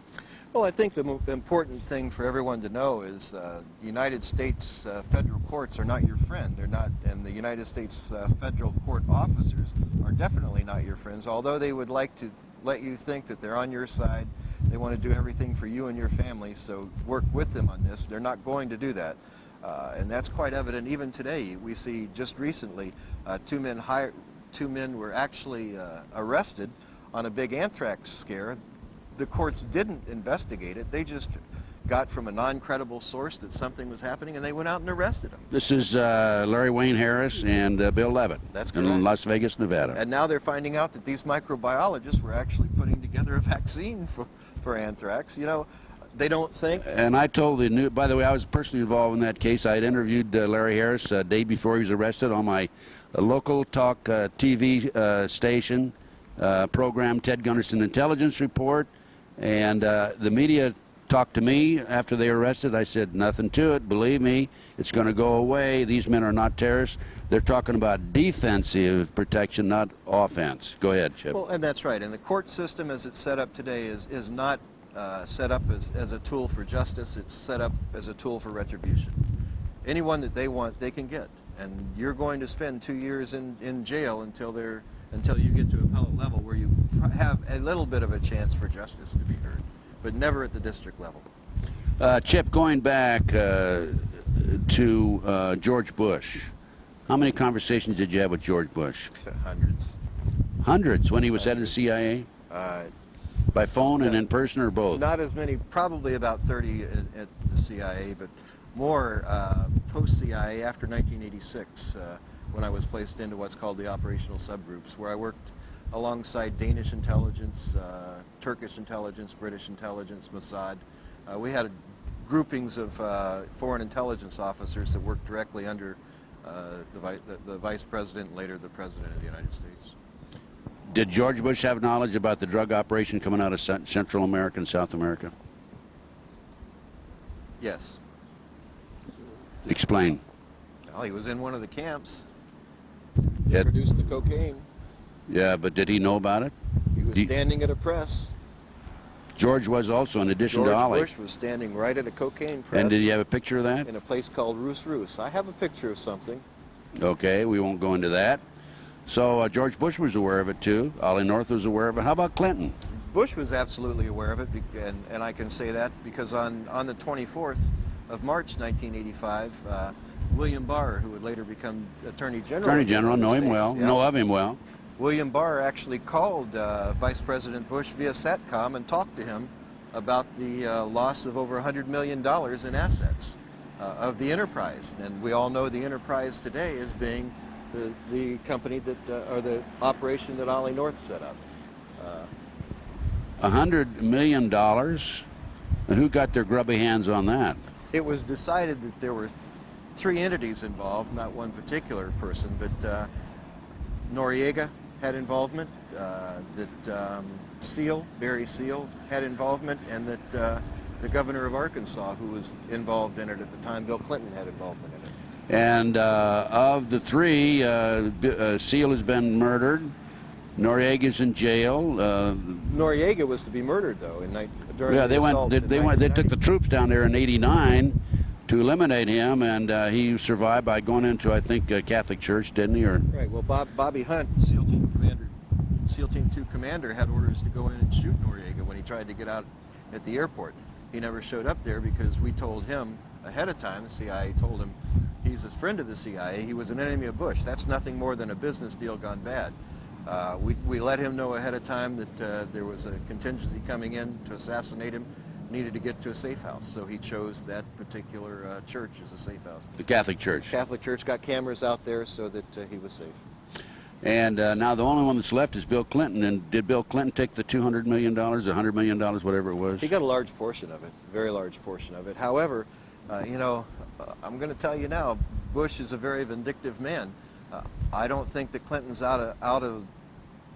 Well, I think the important thing for everyone to know is the United States federal courts are not your friend. They're not, and the United States federal court officers are definitely not your friends, although they would like to let you think that they're on your side. They want to do everything for you and your family, so work with them on this. They're not going to do that. And that's quite evident even today. We see just recently two men were actually arrested on a big anthrax scare. The courts didn't investigate it. They just got from a non-credible source that something was happening, and they went out and arrested them. This is Larry Wayne Harris and Bill Levitt. That's correct. In Las Vegas, Nevada. And now they're finding out that these microbiologists were actually putting together a vaccine for anthrax. You know, they don't think. And I told the new, by the way, I was personally involved in that case. I had interviewed Larry Harris a day before he was arrested on my local talk TV station program, Ted Gunderson Intelligence Report. And the media talked to me after they were arrested. I said, nothing to it. Believe me, it's going to go away. These men are not terrorists. They're talking about defensive protection, not offense. Go ahead, Chip. Well, and that's right. And the court system as it's set up today is not set up as a tool for justice. It's set up as a tool for retribution. Anyone that they want, they can get. And you're going to spend 2 years in jail until you get to appellate level, where you have a little bit of a chance for justice to be heard, but never at the district level. Chip, going back to George Bush, how many conversations did you have with George Bush? Hundreds. Hundreds, when he was head of the CIA? By phone and in person, or both? Not as many, probably about 30 at the CIA, but more post-CIA after 1986, when I was placed into what's called the operational subgroups, where I worked alongside Danish intelligence, Turkish intelligence, British intelligence, Mossad. We had groupings of foreign intelligence officers that worked directly under the Vice President and later the President of the United States. Did George Bush have knowledge about the drug operation coming out of Central America and South America? Yes. Explain. Well, he was in one of the camps. Yeah. He produced the cocaine. Yeah, but did he know about it? He was standing at a press. George was also, in addition to Ollie. George Bush was standing right at a cocaine press. And did he have a picture of that? In a place called Roos. I have a picture of something. Okay, we won't go into that. So George Bush was aware of it too. Ollie North was aware of it. How about Clinton? Bush was absolutely aware of it, and I can say that because on the 24th of March 1985, William Barr, who would later become Attorney General. Attorney General, know him well, yeah. know of him well. William Barr actually called Vice President Bush via SATCOM and talked to him about the loss of over $100 million in assets of the enterprise. And we all know the enterprise today as being the company that, or the operation that Ollie North set up. $100 million? And who got their grubby hands on that? It was decided that there were three entities involved, not one particular person, but Noriega had involvement, that Barry Seal had involvement, and that the governor of Arkansas, who was involved in it at the time, Bill Clinton, had involvement in it. And of the three, Seal has been murdered. Noriega's in jail. Noriega was to be murdered, though, during yeah, the assault in they took the troops down there in '89 to eliminate him, and he survived by going into, I think, a Catholic church, didn't he? Or right. Well, Bobby Hunt, SEAL Team 2 commander, had orders to go in and shoot Noriega when he tried to get out at the airport. He never showed up there because we told him ahead of time. The CIA told him he's a friend of the CIA. He was an enemy of Bush. That's nothing more than a business deal gone bad. We let him know ahead of time that there was a contingency coming in to assassinate him, needed to get to a safe house. So he chose that particular church as a safe house. The Catholic Church. Catholic Church got cameras out there so that he was safe. And now the only one that's left is Bill Clinton. And did Bill Clinton take the $200 million, $100 million, whatever it was? He got a large portion of it, very large portion of it. However, I'm going to tell you now, Bush is a very vindictive man. I don't think that Clinton's out of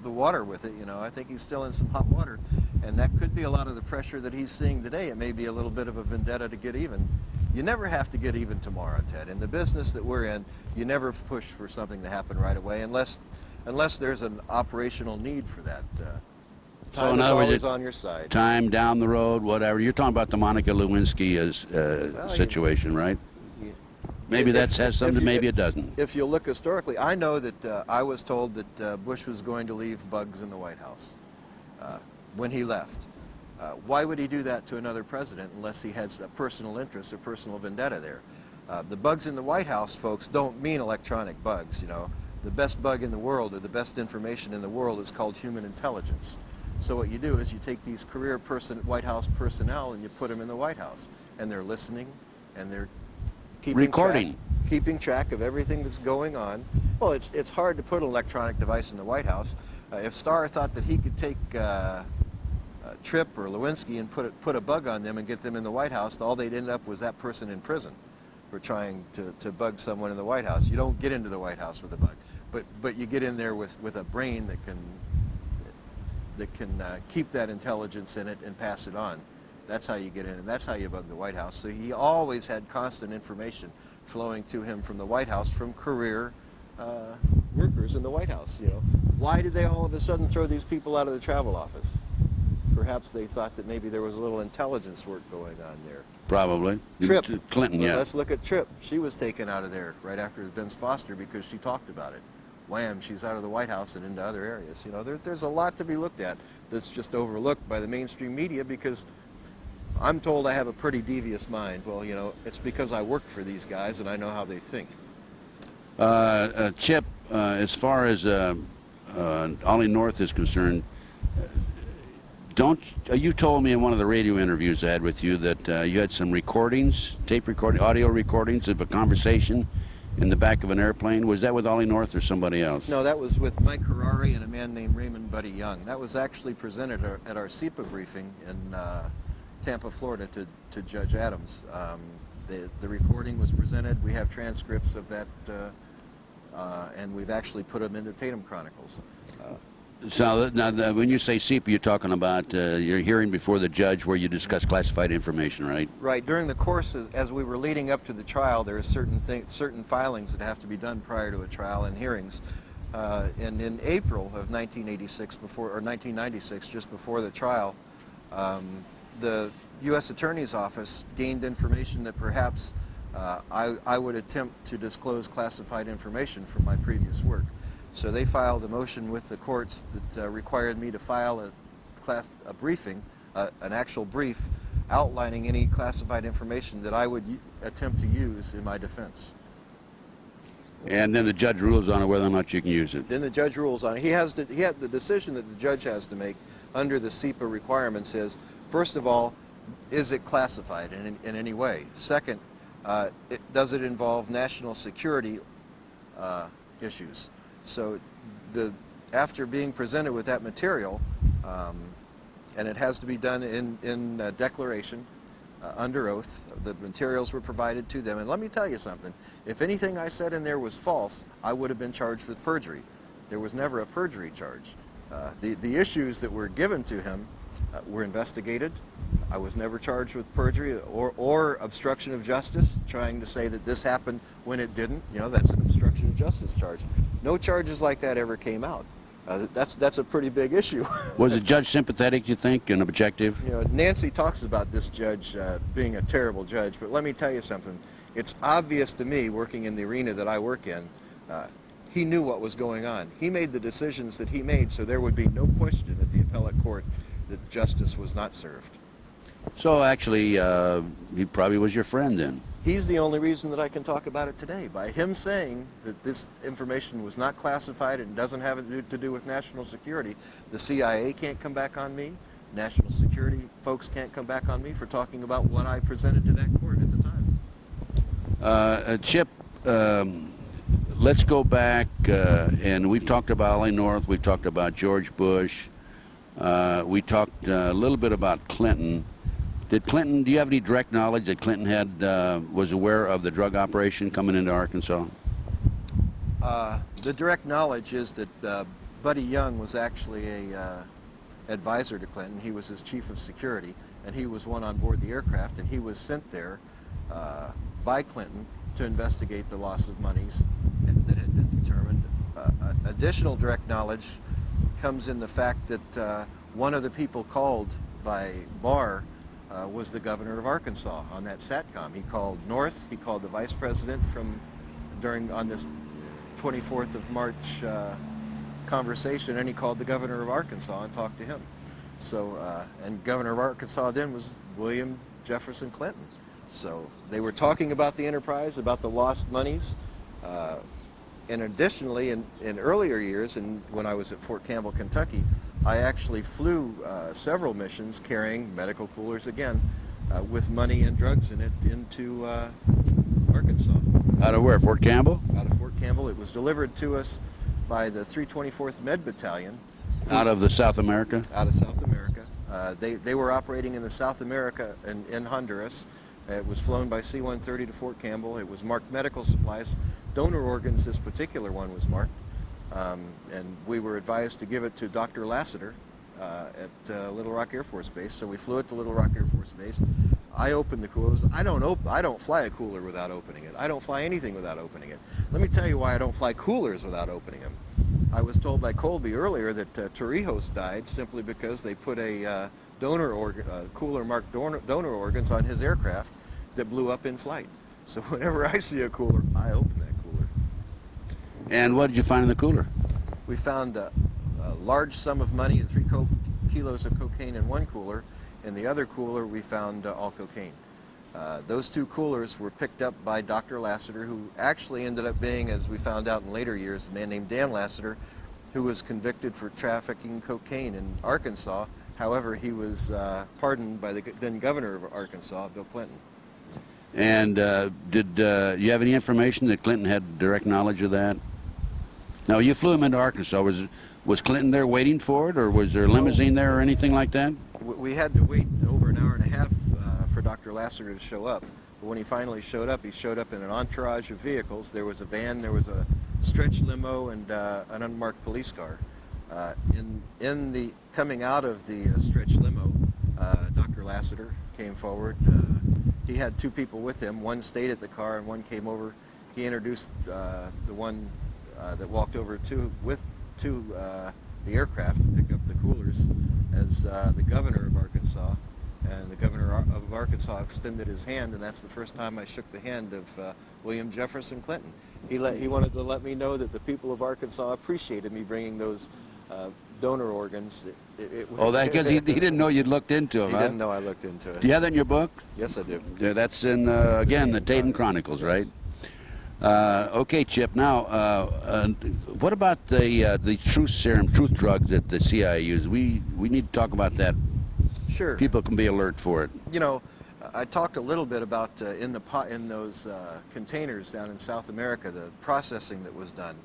the water with it. I think he's still in some hot water, and that could be a lot of the pressure that he's seeing today. It may be a little bit of a vendetta to get even. You never have to get even tomorrow, Ted. In the business that we're in, you never push for something to happen right away unless there's an operational need for that. Time is always on your side. Time down the road, whatever. You're talking about the Monica Lewinsky situation, right? Maybe that has something, maybe it doesn't. If you look historically, I know that I was told that Bush was going to leave bugs in the White House when he left. Why would he do that to another president unless he had a personal interest or personal vendetta there? The bugs in the White House, folks, don't mean electronic bugs. The best bug in the world or the best information in the world is called human intelligence. So what you do is you take these career White House personnel and you put them in the White House, and they're listening and they're keeping track of everything that's going on. Well, it's hard to put an electronic device in the White House. If Starr thought that he could take Tripp or Lewinsky and put a bug on them and get them in the White House, all they'd end up was that person in prison for trying to bug someone in the White House. You don't get into the White House with a bug, but you get in there with a brain that can keep that intelligence in it and pass it on. That's how you get in, and that's how you bug the White House. So he always had constant information flowing to him from the White House from career workers in the White House. Why did they all of a sudden throw these people out of the travel office? Perhaps they thought that maybe there was a little intelligence work going on there. Probably. Tripp. Clinton, yeah. Let's look at Tripp. She was taken out of there right after Vince Foster because she talked about it. Wham, she's out of the White House and into other areas. There's a lot to be looked at that's just overlooked by the mainstream media because I'm told I have a pretty devious mind. Well, it's because I work for these guys and I know how they think. Chip, as far as Ollie North is concerned, you told me in one of the radio interviews I had with you that you had some recordings, audio recordings of a conversation in the back of an airplane. Was that with Ollie North or somebody else? No, that was with Mike Harari and a man named Raymond Buddy Young. That was actually presented at our SEPA briefing in Tampa, Florida to Judge Adams. The recording was presented. We have transcripts of that, and we've actually put them in the Tatum Chronicles. So now, when you say SEPA, you're talking about your hearing before the judge where you discuss classified information, right? Right. During the course, as we were leading up to the trial, there are certain filings that have to be done prior to a trial and hearings. And in April of 1996, just before the trial, the U.S. Attorney's Office gained information that perhaps I would attempt to disclose classified information from my previous work. So they filed a motion with the courts that required me to file a briefing, an actual brief, outlining any classified information that I would attempt to use in my defense. And then the judge rules on it whether or not you can use it. Then the judge rules on it. He had the decision that the judge has to make under the SEPA requirements is, first of all, is it classified in any way? Second, does it involve national security issues? So after being presented with that material, and it has to be done in declaration, under oath, the materials were provided to them. And let me tell you something. If anything I said in there was false, I would have been charged with perjury. There was never a perjury charge. The issues that were given to him were investigated. I was never charged with perjury or obstruction of justice, trying to say that this happened when it didn't. That's an obstruction of justice charge. No charges like that ever came out. That's a pretty big issue. Was the judge sympathetic, you think, and objective? Nancy talks about this judge being a terrible judge, but let me tell you something. It's obvious to me, working in the arena that I work in, he knew what was going on. He made the decisions that he made, so there would be no question at the appellate court that justice was not served. So actually, he probably was your friend then. He's the only reason that I can talk about it today. By him saying that this information was not classified and doesn't have to do with national security, the CIA can't come back on me. National security folks can't come back on me for talking about what I presented to that court at the time. Chip, let's go back, and we've talked about Ollie North, we've talked about George Bush, we talked a little bit about Clinton. Did Clinton, do you have any direct knowledge that Clinton was aware of the drug operation coming into Arkansas? The direct knowledge is that Buddy Young was actually a advisor to Clinton. He was his chief of security, and he was one on board the aircraft, and he was sent there by Clinton to investigate the loss of monies that had been determined. Additional direct knowledge comes in the fact that one of the people called by Barr was the governor of Arkansas on that SATCOM. He called North, he called the vice president on this 24th of March conversation, and he called the governor of Arkansas and talked to him. So, and governor of Arkansas then was William Jefferson Clinton. So they were talking about the enterprise, about the lost monies. And additionally, in earlier years, and when I was at Fort Campbell, Kentucky, I actually flew several missions carrying medical coolers again with money and drugs in it into Arkansas. Out of where, Fort Campbell? Out of Fort Campbell. It was delivered to us by the 324th Med Battalion. Out of the South America? Out of South America. They were operating in the South America in Honduras. It was flown by C-130 to Fort Campbell. It was marked medical supplies. Donor organs, this particular one was marked. And we were advised to give it to Dr. Lassiter at Little Rock Air Force Base. So we flew it to Little Rock Air Force Base. I opened the coolers. I don't fly a cooler without opening it. I don't fly anything without opening it. Let me tell you why I don't fly coolers without opening them. I was told by Colby earlier that Torrijos died simply because they put a cooler marked donor organs on his aircraft that blew up in flight. So whenever I see a cooler, I open that cooler. And what did you find in the cooler? We found a large sum of money and 3 kilos of cocaine in one cooler. In the other cooler, we found all cocaine. Those 2 coolers were picked up by Dr. Lassiter, who actually ended up being, as we found out in later years, a man named Dan Lassiter, who was convicted for trafficking cocaine in Arkansas. However, he was pardoned by the then governor of Arkansas, Bill Clinton. And did you have any information that Clinton had direct knowledge of that? No, you flew him into Arkansas. Was Clinton there waiting for it, or was there a limousine there or anything like that? We had to wait over an hour and a half for Dr. Lassiter to show up. But when he finally showed up, he showed up in an entourage of vehicles. There was a van, there was a stretch limo, and an unmarked police car. In the coming out of the stretch limo, Dr. Lassiter came forward. He had 2 people with him. One stayed at the car and one came over. He introduced the one that walked over to the aircraft to pick up the coolers as the governor of Arkansas. And the governor of Arkansas extended his hand, and that's the first time I shook the hand of William Jefferson Clinton. He wanted to let me know that the people of Arkansas appreciated me bringing those donor organs. He didn't know you'd looked into them. He didn't know I looked into it. Do you have that in your book? Yes, I do. Yeah, that's in again the Tatum Chronicles, right? Okay, Chip. Now, what about the truth serum, truth drugs that the CIA used? We need to talk about that. Sure. People can be alert for it. You know, I talked a little bit about in those containers down in South America, the processing that was done,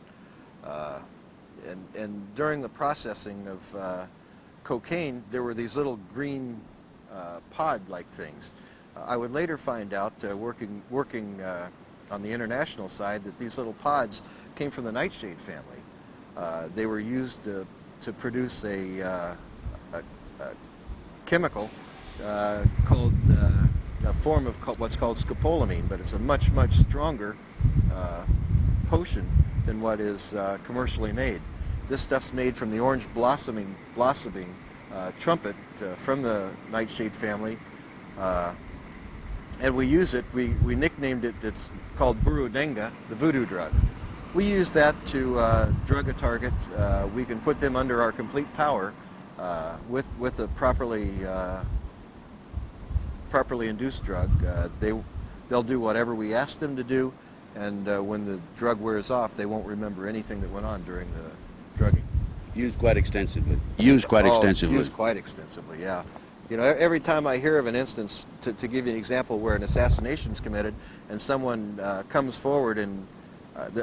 and during the processing of cocaine, there were these little green pod-like things. I would later find out, working on the international side, that these little pods came from the nightshade family. They were used to produce a chemical called a form of what's called scopolamine, but it's a much, much stronger potion than what is commercially made. This stuff's made from the orange blossoming trumpet from the nightshade family, and we use it. We nicknamed it. It's called Burudenga, the voodoo drug. We use that to drug a target. We can put them under our complete power with a properly induced drug. they'll do whatever we ask them to do, and when the drug wears off, they won't remember anything that went on during the drugging. Used quite extensively. Used quite extensively. Used quite extensively, yeah. You know, every time I hear of an instance, to give you an example where an assassination is committed and someone comes forward and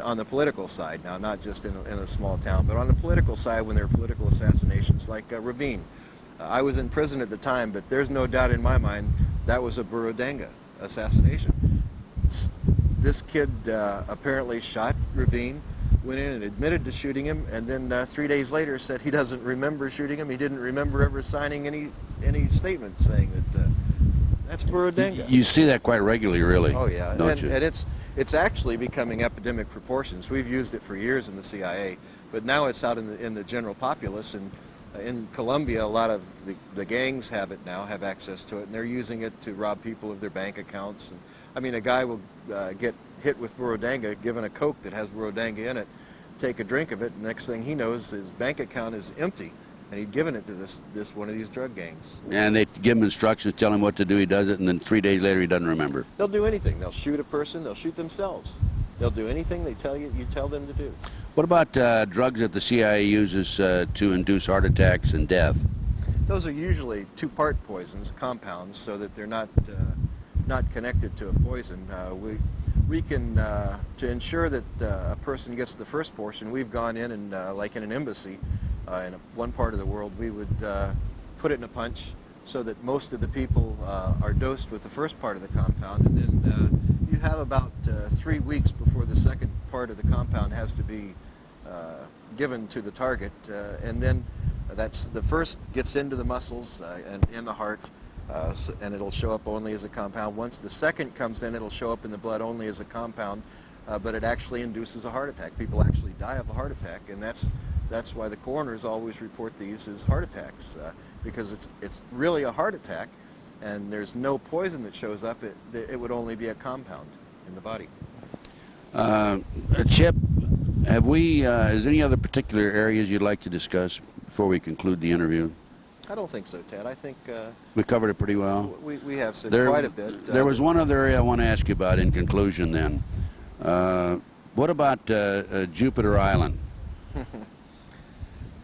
on the political side, now not just in a small town, but on the political side when there are political assassinations, like Rabin. I was in prison at the time, but there's no doubt in my mind that was a Burundanga assassination. This kid apparently shot Rabin, went in and admitted to shooting him, and then 3 days later said he doesn't remember shooting him. He didn't remember ever signing any statement saying that that's Burundanga. You see that quite regularly, really. Oh yeah, don't you? And it's actually becoming epidemic proportions. We've used it for years in the CIA, but now it's out in the general populace. And in Colombia, a lot of the gangs have it now, have access to it, and they're using it to rob people of their bank accounts. And I mean, a guy will get hit with Burundanga, given a Coke that has Burundanga in it, take a drink of it, and next thing he knows, his bank account is empty, and he'd given it to this one of these drug gangs. And they give him instructions, tell him what to do, he does it, and then 3 days later he doesn't remember. They'll do anything. They'll shoot a person, they'll shoot themselves. They'll do anything you tell them to do. What about drugs that the CIA uses to induce heart attacks and death? Those are usually two-part poisons, compounds, so that they're not connected to a poison. We can, to ensure that a person gets the first portion, we've gone in and, like in an embassy, in one part of the world, we would put it in a punch so that most of the people are dosed with the first part of the compound, and then you have about 3 weeks before the second part of the compound has to be given to the target, and then that's the first gets into the muscles and in the heart, and it'll show up only as a compound. Once the second comes in, it'll show up in the blood only as a compound, but it actually induces a heart attack. People actually die of a heart attack, and that's why the coroners always report these as heart attacks, because it's really a heart attack, and there's no poison that shows up. It would only be a compound in the body. Chip, is there any other particular areas you'd like to discuss before we conclude the interview? I don't think so, Ted. I think we covered it pretty well. We have said quite a bit. There was one other area I want to ask you about in conclusion then. What about Jupiter Island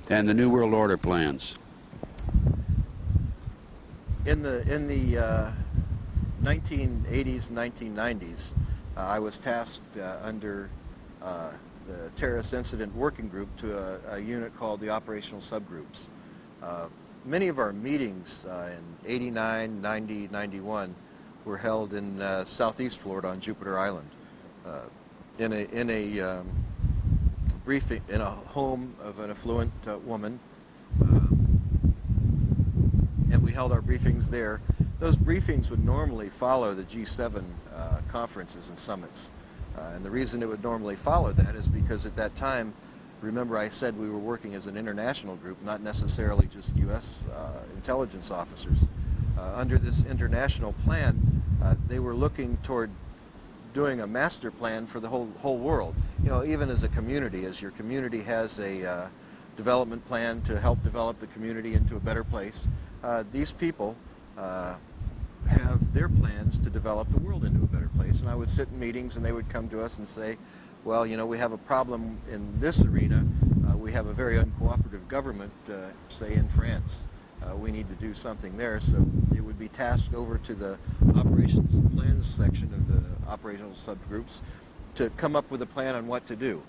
and the New World Order plans? In the 1980s and 1990s, I was tasked under the Terrorist Incident Working Group to a unit called the Operational Subgroups. Many of our meetings in 89, 90, 91 were held in southeast Florida on Jupiter Island, in a briefing in a home of an affluent woman, and we held our briefings there. Those briefings would normally follow the G7 conferences and summits, and the reason it would normally follow that is because at that time, remember I said we were working as an international group, not necessarily just U.S. Intelligence officers. Under this international plan, they were looking toward doing a master plan for the whole world. You know, even as a community, as your community has a development plan to help develop the community into a better place, these people have their plans to develop the world into a better place. And I would sit in meetings and they would come to us and say, well, you know, we have a problem in this arena. We have a very uncooperative government, say in France. We need to do something there. So it would be tasked over to the operations and plans section of the operational subgroups to come up with a plan on what to do.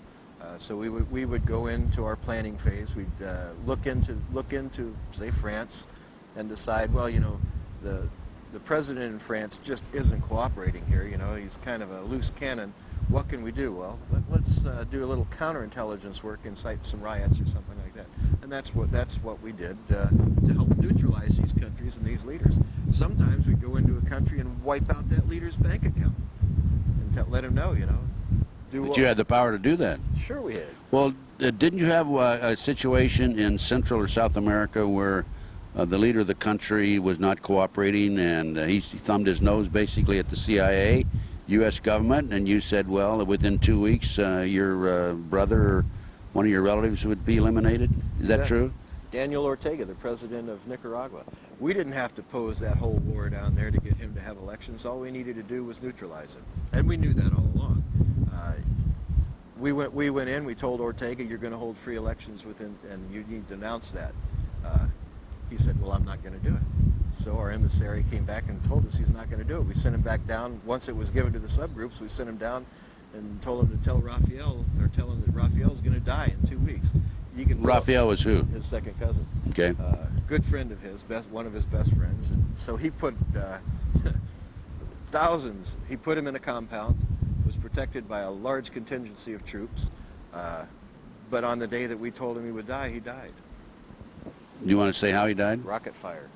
So we would go into our planning phase. We'd look into say France and decide, well, you know, the president in France just isn't cooperating here. You know, he's kind of a loose cannon. What can we do? Well, let's do a little counterintelligence work, incite some riots or something like that. And that's what we did to help neutralize these countries and these leaders. Sometimes we go into a country and wipe out that leader's bank account and let him know, you know. But you had the power to do that. Sure we had. Well, didn't you have a situation in Central or South America where the leader of the country was not cooperating and he thumbed his nose basically at the CIA, U.S. government, and you said, well, within 2 weeks your brother or one of your relatives would be eliminated? Is that true? Daniel Ortega, the president of Nicaragua. We didn't have to pose that whole war down there to get him to have elections. All we needed to do was neutralize him, and we knew that all along. We went in. We told Ortega, "You're going to hold free elections within, and you need to announce that." He said, "Well, I'm not going to do it." So our emissary came back and told us he's not going to do it. We sent him back down. Once it was given to the subgroups, we sent him down and told him to tell Raphael, or tell him that Raphael's going to die in 2 weeks. You can Raphael was who? His second cousin. Okay. Good friend of his, one of his best friends. And so he put thousands. He put him in a compound. Was protected by a large contingency of troops. But on the day that we told him he would die, he died. You want to say how he died? Rocket fire.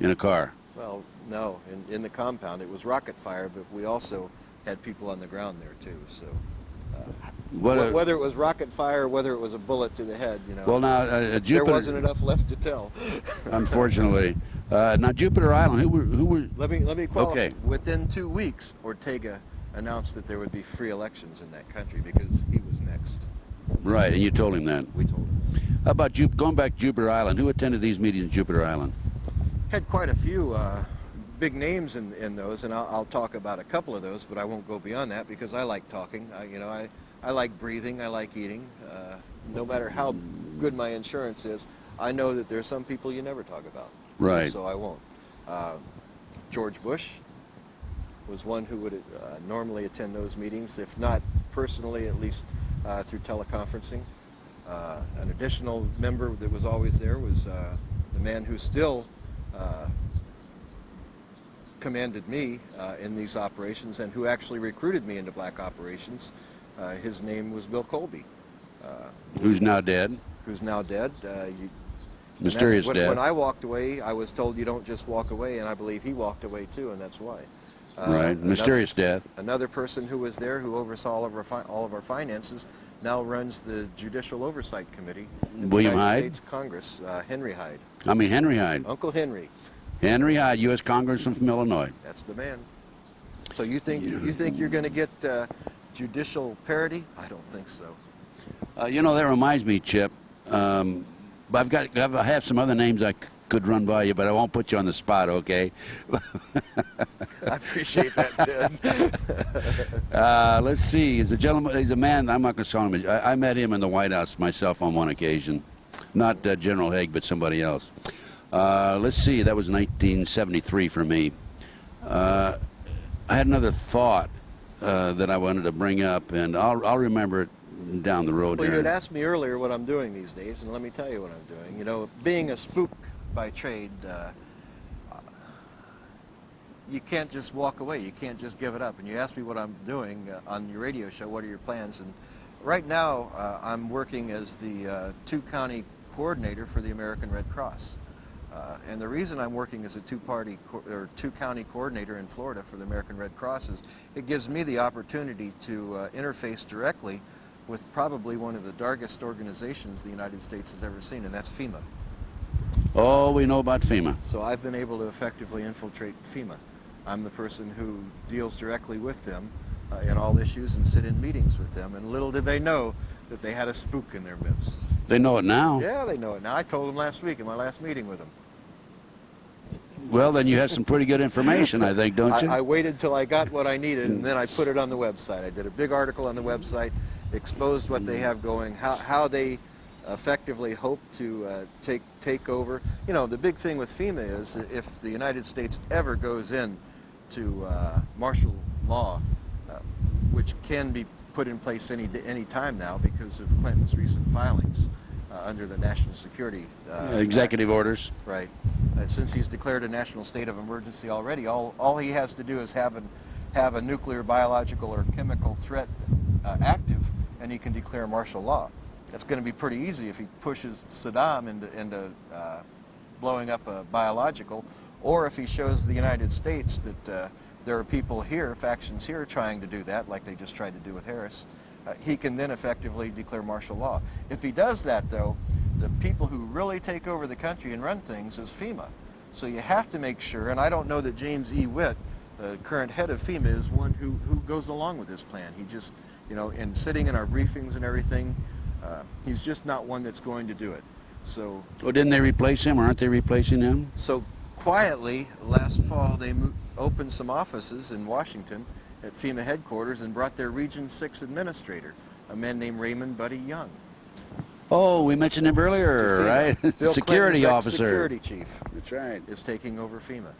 In a car. Well, no, in the compound. It was rocket fire, but we also had people on the ground there too. So whether it was rocket fire or whether it was a bullet to the head, Well, now Jupiter. There wasn't enough left to tell. Unfortunately, now Jupiter Island. Who were? Let me qualify. Okay. Within 2 weeks, Ortega announced that there would be free elections in that country because he was next. Right, and you told him that. We told him. How about going back to Jupiter Island? Who attended these meetings in Jupiter Island? Had quite a few big names in those, and I'll talk about a couple of those, but I won't go beyond that because I like talking. I like breathing. I like eating. No matter how good my insurance is, I know that there's some people you never talk about. Right. So I won't. George Bush was one who would normally attend those meetings, if not personally, at least through teleconferencing. An additional member that was always there was the man who still commanded me in these operations and who actually recruited me into black operations. His name was Bill Colby. Who's now dead? Who's now dead. Mysterious death. When I walked away, I was told you don't just walk away, and I believe he walked away too, and that's why. Right, mysterious death. Another person who was there who oversaw all of our finances now runs the Judicial Oversight Committee in William the United Hyde? States Congress, Henry Hyde. Henry Hyde. Uncle Henry. Henry Hyde, U.S. Congressman from Illinois. That's the man. So you think you're going to get judicial parity? I don't think so. That reminds me, Chip. But I have some other names I could run by you, but I won't put you on the spot, okay? I appreciate that, Ted. Let's see. He's a man. I'm not going to call him. I met him in the White House myself on one occasion. Not General Haig, but somebody else. Let's see. That was 1973 for me. I had another thought that I wanted to bring up, and I'll remember it down the road. Well, you here. had asked me earlier what I'm doing these days, and let me tell you what I'm doing. Being a spook by trade, you can't just walk away. You can't just give it up. And you asked me what I'm doing on your radio show. What are your plans? And right now, I'm working as the two-county coordinator for the American Red Cross. And the reason I'm working as a two-county coordinator in Florida for the American Red Cross is it gives me the opportunity to interface directly with probably one of the darkest organizations the United States has ever seen, and that's FEMA. Oh, we know about FEMA. So I've been able to effectively infiltrate FEMA. I'm the person who deals directly with them in all issues and sit in meetings with them, and little did they know that they had a spook in their midst. They know it now. Yeah, they know it now. I told them last week in my last meeting with them. Well, then you have some pretty good information, I think, don't you? I waited till I got what I needed, and then I put it on the website. I did a big article on the website, exposed what they have going, how they effectively hope to take over. The big thing with FEMA is if the United States ever goes in to martial law, which can be put in place any time now because of Clinton's recent filings under the National Security Executive Act. Orders. Right. Since he's declared a national state of emergency already, all he has to do is have a nuclear, biological, or chemical threat active, and he can declare martial law. That's going to be pretty easy if he pushes Saddam into blowing up a biological, or if he shows the United States that there are people here, factions here, trying to do that, like they just tried to do with Harris. He can then effectively declare martial law. If he does that, though, the people who really take over the country and run things is FEMA. So you have to make sure, and I don't know that James E. Witt, the current head of FEMA, is one who goes along with this plan. He just, in sitting in our briefings and everything, he's just not one that's going to do it. So, Oh, didn't they replace him, or aren't they replacing him? so quietly, last fall they opened some offices in Washington at FEMA headquarters and brought their Region 6 administrator, a man named Raymond Buddy Young. Oh, we mentioned him earlier, right? Bill Security Clinton's officer. Security chief That's right. is taking over FEMA.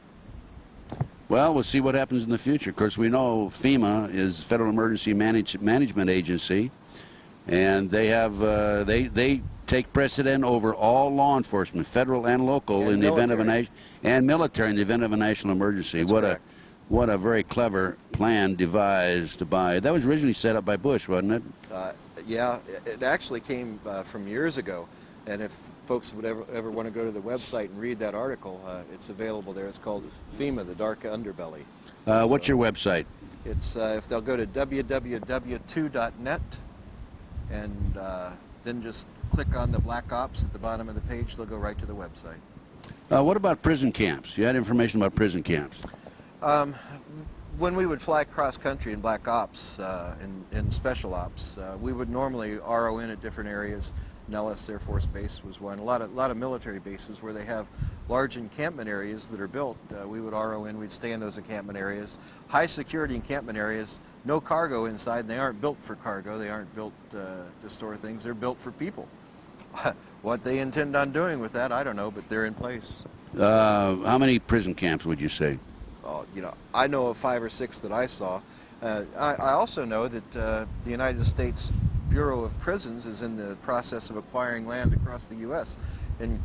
Well, we'll see what happens in the future. Of course, we know FEMA is Federal Emergency Management Agency, and they have they take precedent over all law enforcement, federal and local, And in the event of military. and military in the event of a national emergency. That's correct. What a very clever plan devised by. That was originally set up by Bush, wasn't it? Yeah, it actually came from years ago. And if folks would ever want to go to the website and read that article, it's available there. It's called FEMA, the Dark Underbelly. What's your website? It's if they'll go to www.2.net and then just click on the Black Ops at the bottom of the page, they'll go right to the website. What about prison camps? You had information about prison camps. When we would fly cross country in Black Ops, in Special Ops, we would normally RO in at different areas. Nellis Air Force Base was one. A lot of military bases where they have large encampment areas that are built. We would RO in. We'd stay in those encampment areas. High security encampment areas. No cargo inside. And they aren't built for cargo. They aren't built to store things. They're built for people. What they intend on doing with that, I don't know, but they're in place. How many prison camps would you say? I know of 5 or 6 that I saw. I also know that the United States Bureau of Prisons is in the process of acquiring land across the U.S. In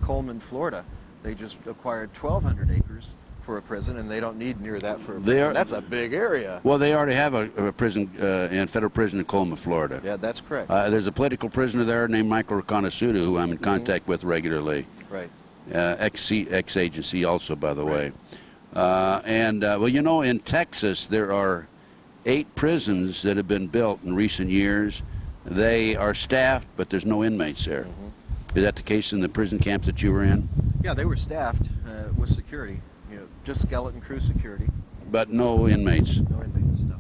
Coleman, Florida. They just acquired 1,200 acres for a prison, and they don't need near that for a prison. That's a big area. Well, they already have a prison, federal prison in Coleman, Florida. Yeah, that's correct. There's a political prisoner there named Michael Reconasutu, who I'm in contact with regularly. Right. Ex-agency also, by the way. Well, you know, in Texas, there are 8 prisons that have been built in recent years. They are staffed, but there's no inmates there. Is that the case in the prison camps that you were in? Yeah, they were staffed with security, just skeleton crew security. But no inmates. No inmates, no.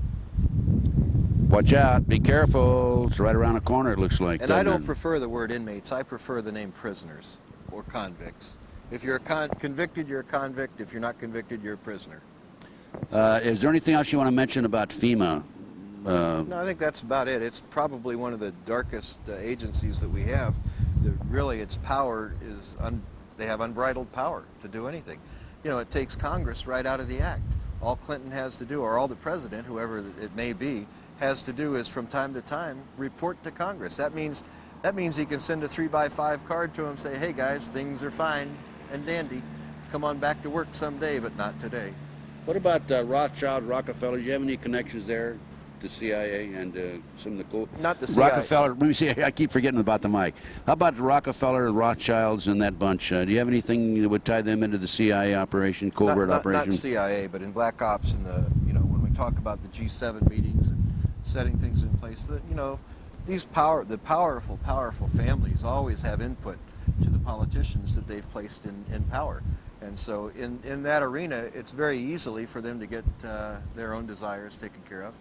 Watch out, be careful. It's right around the corner, it looks like. And I don't prefer the word inmates. I prefer the name prisoners or convicts. If you're convicted, you're a convict. If you're not convicted, you're a prisoner. Is there anything else you want to mention about FEMA? No, I think that's about it. It's probably one of the darkest agencies that we have. Really, its power is, they have unbridled power to do anything. It takes Congress right out of the act. All Clinton has to do, or all the president, whoever it may be, has to do is from time to time report to Congress. That means he can send a 3x5 card to them, say, hey guys, things are fine and dandy. Come on back to work someday, but not today. What about Rothschild, Rockefeller? Do you have any connections there? The CIA and some of the cool... Not the CIA. Rockefeller, let me see, I keep forgetting about the mic. How about Rockefeller, the Rothschilds, and that bunch? Do you have anything that would tie them into the CIA operation, covert operation? Not CIA, but in Black Ops and when we talk about the G7 meetings and setting things in place, the powerful families always have input to the politicians that they've placed in power. And so in that arena, it's very easily for them to get their own desires taken care of.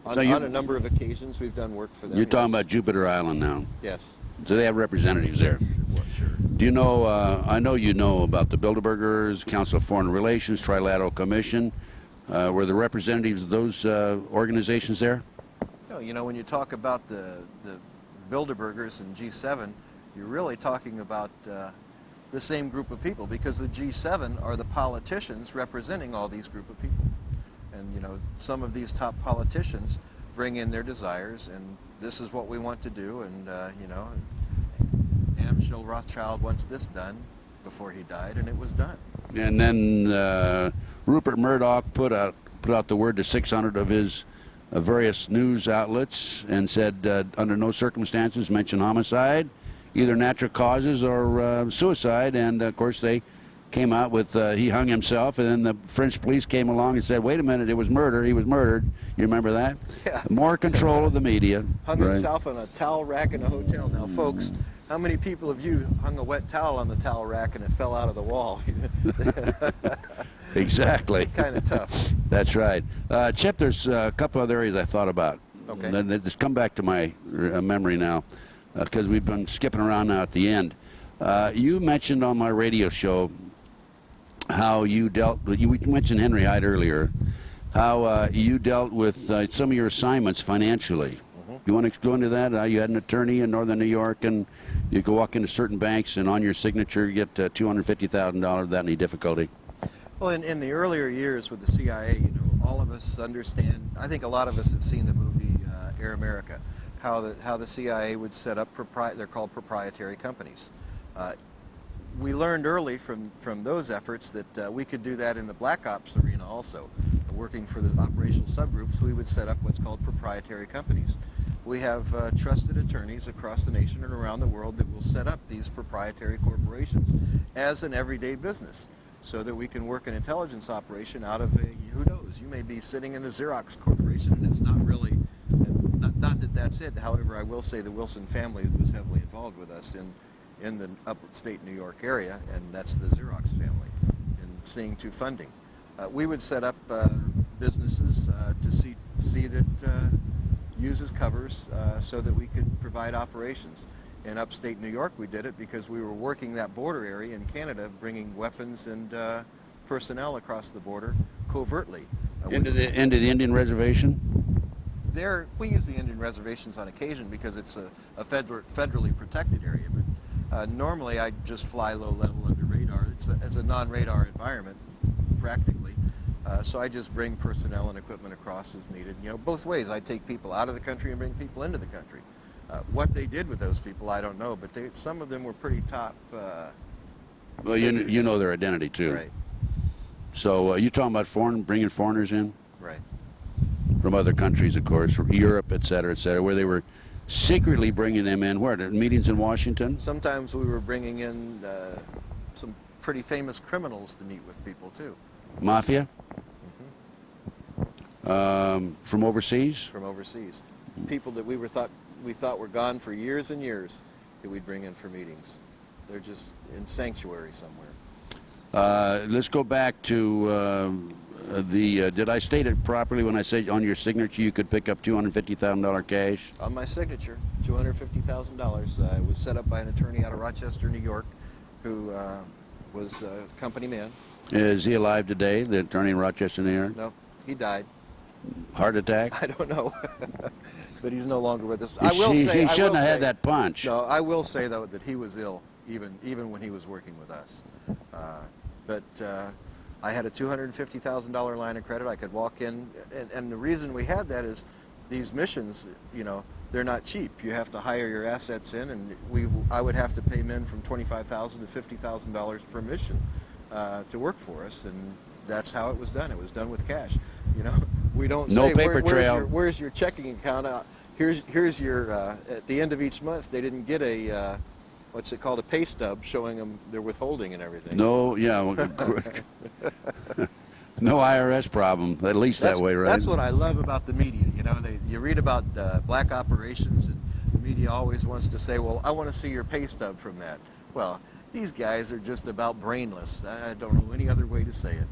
On a number of occasions, we've done work for them. You're talking about Jupiter Island now. Yes. So they have representatives there. Well, sure. Do you know, I know you know about the Bilderbergers, Council of Foreign Relations, Trilateral Commission. Were the representatives of those organizations there? No, when you talk about the Bilderbergers and G7, you're really talking about the same group of people, because the G7 are the politicians representing all these group of people. And some of these top politicians bring in their desires, and this is what we want to do, and Amschel Rothschild wants this done before he died, and it was done. And then Rupert Murdoch put out the word to 600 of his various news outlets and said under no circumstances mention homicide, either natural causes or suicide, and of course they came out with he hung himself, and then the French police came along and said, wait a minute, it was murder, he was murdered. You remember that? Yeah. More control of the media. Hung himself on a towel rack in a hotel. Now, folks, how many people have you hung a wet towel on the towel rack and it fell out of the wall? Exactly. Kind of tough. That's right. Chip, there's a couple other areas I thought about. Okay. Let's come back to my memory now, because we've been skipping around now at the end. You mentioned on my radio show how you dealt with, you mentioned Henry Hyde earlier, how you dealt with some of your assignments financially. You want to go into that? You had an attorney in northern New York, and you could walk into certain banks and on your signature get $250,000 without any difficulty. Well, in the earlier years with the CIA, you know, all of us understand, I think a lot of us have seen the movie Air America, how the CIA would set up, they're called proprietary companies. We learned early from those efforts that we could do that in the Black Ops arena also. Working for the operational subgroups, we would set up what's called proprietary companies. We have trusted attorneys across the nation and around the world that will set up these proprietary corporations as an everyday business so that we can work an intelligence operation out of a, who knows, you may be sitting in the Xerox Corporation and it's not really, not that that's it. However, I will say the Wilson family was heavily involved with us in the upstate New York area, and that's the Xerox family, and seeing to funding. We would set up businesses to see that use as covers so that we could provide operations. In upstate New York, we did it because we were working that border area in Canada, bringing weapons and personnel across the border covertly. Into the Indian reservation? There, we use the Indian reservations on occasion because it's a federally protected area. But normally, I just fly low level under radar. It's a non-radar environment, practically. So I just bring personnel and equipment across as needed. You know, both ways. I take people out of the country and bring people into the country. What they did with those people, I don't know, but some of them were pretty top. Well, you know their identity too. Right. So you talking about bringing foreigners in? Right. From other countries, of course, from Europe, et cetera, where they were secretly bringing them in. Where? Meetings in Washington? Sometimes we were bringing in some pretty famous criminals to meet with people too. Mafia? From overseas? From overseas. People that we thought were gone for years and years that we'd bring in for meetings. They're just in sanctuary somewhere. Let's go back to did I state it properly when I said on your signature you could pick up $250,000 cash? On my signature, $250,000. It was set up by an attorney out of Rochester, New York, who was a company man. Is he alive today, the attorney in Rochester, New York? No, he died. Heart attack? I don't know. But he's no longer with us. He shouldn't have had that punch. No, I will say, though, that he was ill, even when he was working with us. But I had a $250,000 line of credit. I could walk in, and the reason we had that is these missions, you know, they're not cheap. You have to hire your assets in, and I would have to pay men from $25,000 to $50,000 per mission to work for us, and that's how it was done. It was done with cash. You know, we don't no say paper trail. Where's your checking account? Here's your at the end of each month. They didn't get a what's it called, a pay stub showing them their withholding and everything. No, yeah, no IRS problem. At least that way, right? That's what I love about the media. You know, you read about black operations, and the media always wants to say, "Well, I want to see your pay stub from that." Well, these guys are just about brainless. I don't know any other way to say it.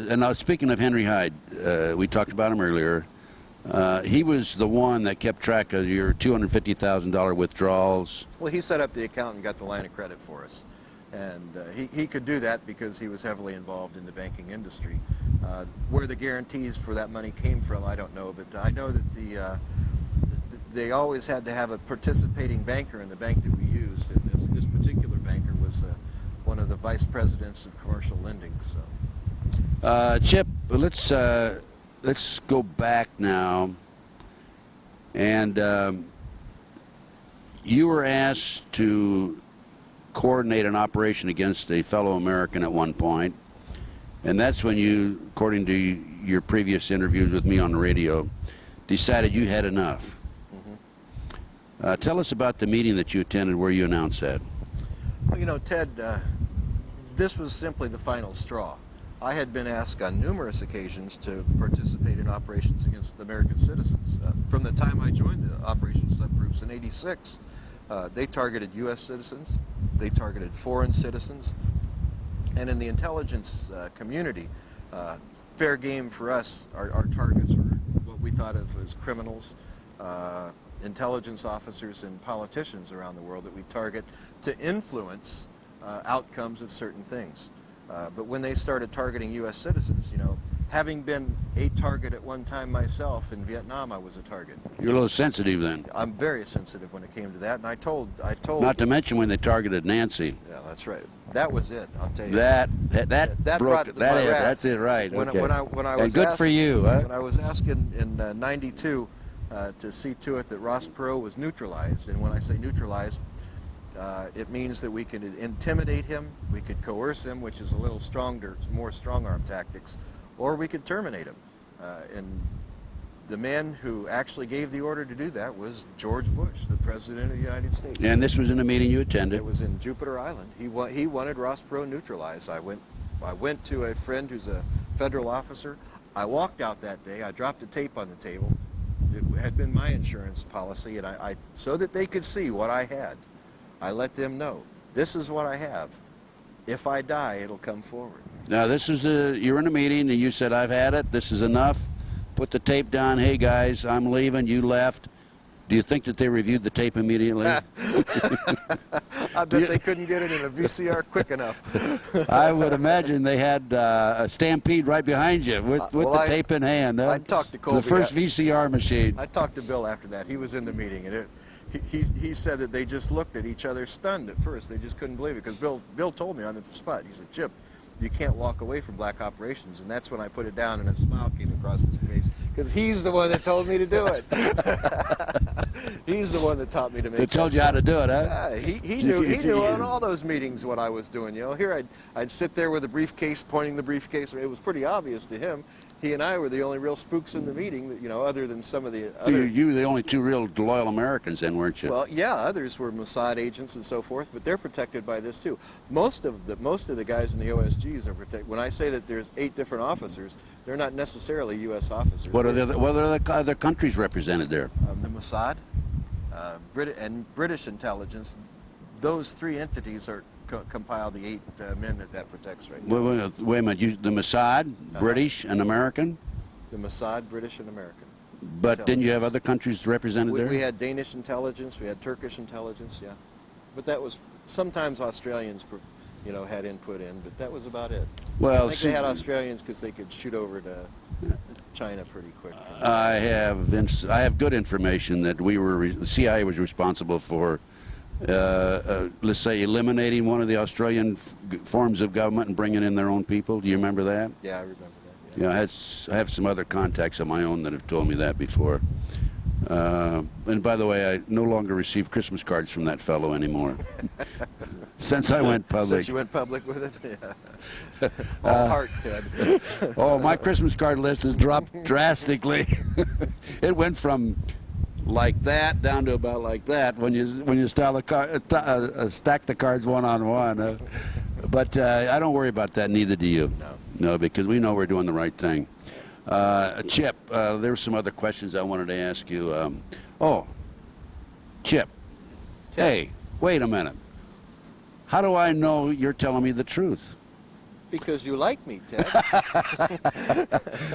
And now speaking of Henry Hyde, we talked about him earlier. He was the one that kept track of your $250,000 withdrawals. Well, he set up the account and got the line of credit for us. And he could do that because he was heavily involved in the banking industry. Where the guarantees for that money came from, I don't know. But I know that they always had to have a participating banker in the bank that we used. And this particular banker was one of the vice presidents of commercial lending. So, Chip, let's go back now. And you were asked to coordinate an operation against a fellow American at one point, and that's when you, according to your previous interviews with me on the radio, decided you had enough. Tell us about the meeting that you attended where you announced that. Well, you know, Ted, this was simply the final straw. I had been asked on numerous occasions to participate in operations against American citizens. From the time I joined the operational subgroups in '86, they targeted U.S. citizens, they targeted foreign citizens, and in the intelligence community, fair game for us, our targets were what we thought of as criminals, intelligence officers and politicians around the world that we target to influence outcomes of certain things. But when they started targeting U.S. citizens, you know, having been a target at one time myself in Vietnam, I was a target. You're a little sensitive then. I'm very sensitive when it came to that, and I told. Not to mention when they targeted Nancy. Yeah, that's right. That was it. I'll tell you. That broke brought it. my wrath. That's it, right? When, Okay. when I was and good asked, for you. Huh? When I was asked in '92 to see to it that Ross Perot was neutralized, and when I say neutralized, it means that we could intimidate him, we could coerce him, which is a little stronger, more strong-arm tactics, or we could terminate him. And the man who actually gave the order to do that was George Bush, the President of the United States. And this was in a meeting you attended. It was in Jupiter Island. He wanted Ross Perot neutralized. I went to a friend who's a federal officer. I walked out that day. I dropped a tape on the table. It had been my insurance policy, and I so that they could see what I had, I let them know, this is what I have. If I die, it'll come forward. Now, this is you're in a meeting, and you said, I've had it. This is enough. Put the tape down. Hey, guys, I'm leaving. You left. Do you think that they reviewed the tape immediately? I bet they couldn't get it in a VCR quick enough. I would imagine they had a stampede right behind you with the tape in hand. I talked to Colby. The first VCR machine. I talked to Bill after that. He was in the meeting, and he said that they just looked at each other stunned at first. They just couldn't believe it, because Bill told me on the spot. He said, Chip, you can't walk away from black operations. And that's when I put it down, and a smile came across his face, because he's the one that told me to do it. He's the one that taught me to make it. They told you how to do it, huh? Yeah, he knew on all those meetings what I was doing. You know, here I'd sit there with a briefcase, pointing the briefcase. It was pretty obvious to him. He and I were the only real spooks in the meeting, that, you know, other than some of the other... You were the only two real loyal Americans then, weren't you? Well, yeah, others were Mossad agents and so forth, but they're protected by this too. Most of the guys in the OSGs are protected. When I say that there's 8 different officers, they're not necessarily U.S. officers. What are the other countries represented there? The Mossad, and British intelligence. Those 3 entities are compile the 8 men that protects right now. Wait a minute. The Mossad, British and American? The Mossad, British, and American. But didn't you have other countries represented there? We had Danish intelligence, we had Turkish intelligence, yeah. But that was, sometimes Australians, you know, had input in, but that was about it. Well, I think they had Australians because they could shoot over to China pretty quick. I have good information that the CIA was responsible for, let's say, eliminating one of the Australian forms of government and bringing in their own people. Do you remember that? Yeah, I remember that. You know, I have some other contacts of my own that have told me that before. And by the way, I no longer receive Christmas cards from that fellow anymore. Since I went public. Since you went public with it? Yeah. All heart, Ted. Oh, my Christmas card list has dropped drastically. It went from like that down to about like that when you stack the cards one on one. But I don't worry about that. Neither do you. No, because we know we're doing the right thing. Chip, there's some other questions I wanted to ask you. Chip. Hey, wait a minute. How do I know you're telling me the truth? Because you like me, Ted.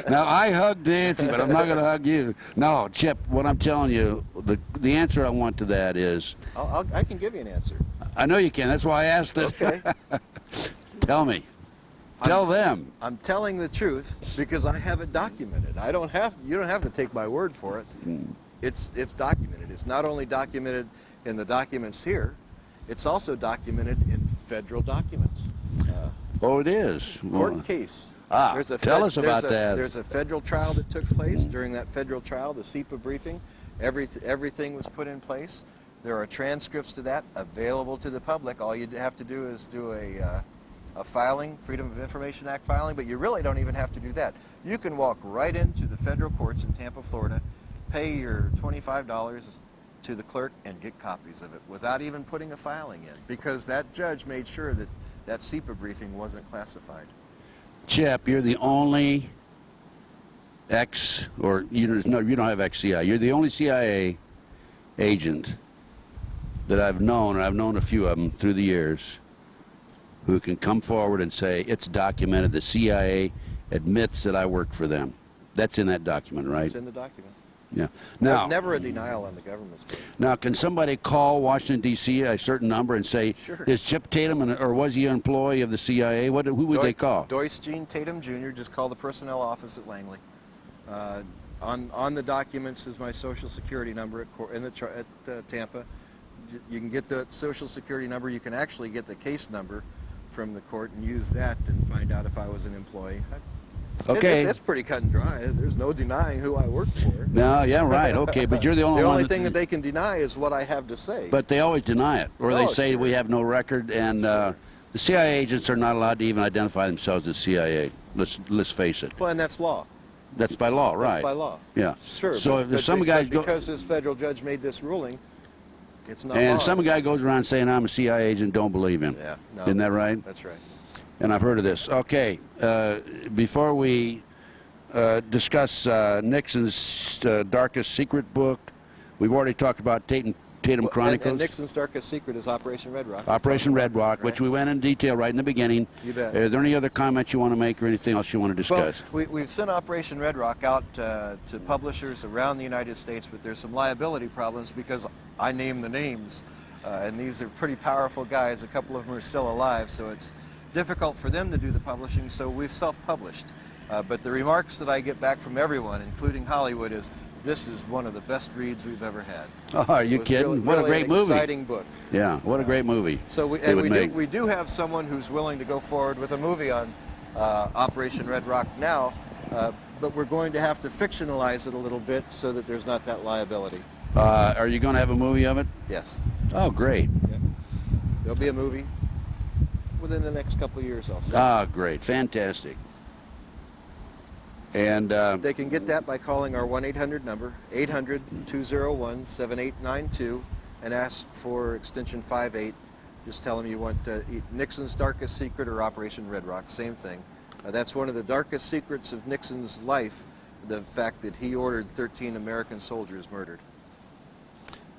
Now, I hugged Nancy, but I'm not going to hug you. No, Chip, what I'm telling you, the answer I want to that is... I can give you an answer. I know you can. That's why I asked it. Okay. Tell me. Tell them. I'm telling the truth because I have it documented. You don't have to take my word for it. It's documented. It's not only documented in the documents here, it's also documented in federal documents. Oh, it is. Court case. Tell us about that. There's a federal trial that took place. During that federal trial, the SEPA briefing, everything was put in place. There are transcripts to that available to the public. All you have to do is do a filing, Freedom of Information Act filing, but you really don't even have to do that. You can walk right into the federal courts in Tampa, Florida, pay your $25 to the clerk, and get copies of it without even putting a filing in, because that judge made sure that that SEPA briefing wasn't classified. Chip, you're the only you don't have ex-CIA. You're the only CIA agent that I've known, and I've known a few of them through the years, who can come forward and say, it's documented, the CIA admits that I worked for them. That's in that document, right? It's in the document. Yeah. Now, Never a denial on the government's part. now, can somebody call Washington, D.C., a certain number and say, Sure. is Chip Tatum, or was he an employee of the CIA? Who would they call? Doyce Gene Tatum Jr. Just call the personnel office at Langley. On the documents is my Social Security number at Tampa. You can get the Social Security number. You can actually get the case number from the court and use that and find out if I was an employee. Okay. It's pretty cut and dry. There's no denying who I work for. No, yeah, right. Okay, but you're the only The one. only thing that they can deny is what I have to say. But they always deny it, or they Oh, say sure. we have no record, and the CIA agents are not allowed to even identify themselves as CIA. Let's face it. Well, and that's law. That's by law, right? That's by law. Yeah. Sure. So but, if some guys go, because this federal judge made this ruling, it's not law. and some guy goes around saying I'm a CIA agent, don't believe him. Yeah. No, Isn't that right? That's right. And I've heard of this. Okay. Before we discuss Nixon's darkest secret book, we've already talked about Tatum Chronicles. And Nixon's darkest secret is Operation Red Rock. Operation Red Rock, Right. which we went in detail right in the beginning. You bet. Are there any other comments you want to make or anything else you want to discuss? Well, we've sent Operation Red Rock out to publishers around the United States, but there's some liability problems because I name the names, and these are pretty powerful guys. A couple of them are still alive, so it's difficult for them to do the publishing, so we've self-published. But the remarks that I get back from everyone, including Hollywood, is this is one of the best reads we've ever had. Oh, are you kidding? Really, What a great an movie. exciting book. Yeah, what a great movie. So we do have someone who's willing to go forward with a movie on Operation Red Rock now, but we're going to have to fictionalize it a little bit so that there's not that liability. Are you going to have a movie of it? Yes. Oh, great. Yeah. There'll be a movie within the next couple of years, I'll say. Ah, great. Fantastic. And They can get that by calling our 1-800 number, 800-201-7892, and ask for extension 58. Just tell them you want Nixon's darkest secret or Operation Red Rock, same thing. That's one of the darkest secrets of Nixon's life, the fact that he ordered 13 American soldiers murdered.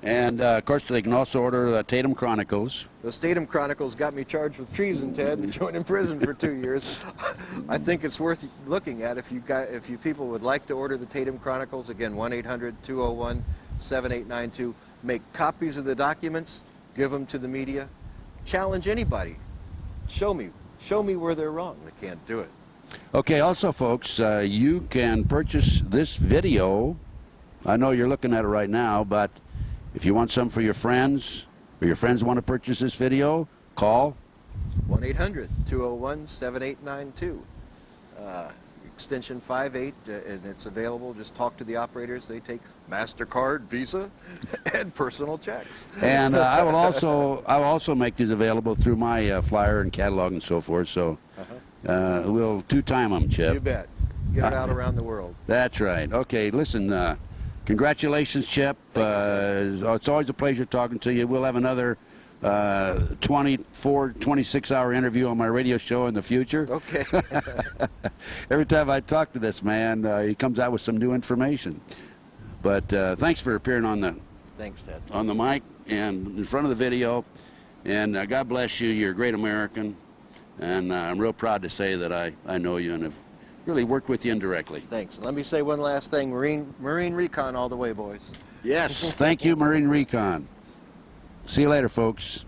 And of course, they can also order the Tatum Chronicles. Those Tatum Chronicles got me charged with treason, Ted, and thrown in prison for 2 years. I think it's worth looking at if you people would like to order the Tatum Chronicles. Again, 1-800-201-7892. Make copies of the documents, give them to the media, challenge anybody. Show me where they're wrong. They can't do it. Okay, also, folks, you can purchase this video. I know you're looking at it right now, but if you want some for your friends, or your friends want to purchase this video, call 1-800-201-7892. Extension 58, and it's available. Just talk to the operators. They take MasterCard, Visa, and personal checks. And I will also make these available through my flyer and catalog and so forth. So we'll two-time them, Chip. You bet. Get it out around the world. That's right. Okay, listen, congratulations, Chip. It's always a pleasure talking to you. We'll have another 26-hour interview on my radio show in the future. Okay. Every time I talk to this man, he comes out with some new information. But thanks for appearing on the Thanks, Ted. on the mic and in front of the video. And God bless you. You're a great American. And I'm real proud to say that I know you and have really worked with you indirectly. Thanks. Let me say one last thing. Marine Recon all the way, boys. Yes, thank you, Marine Recon. See you later, folks.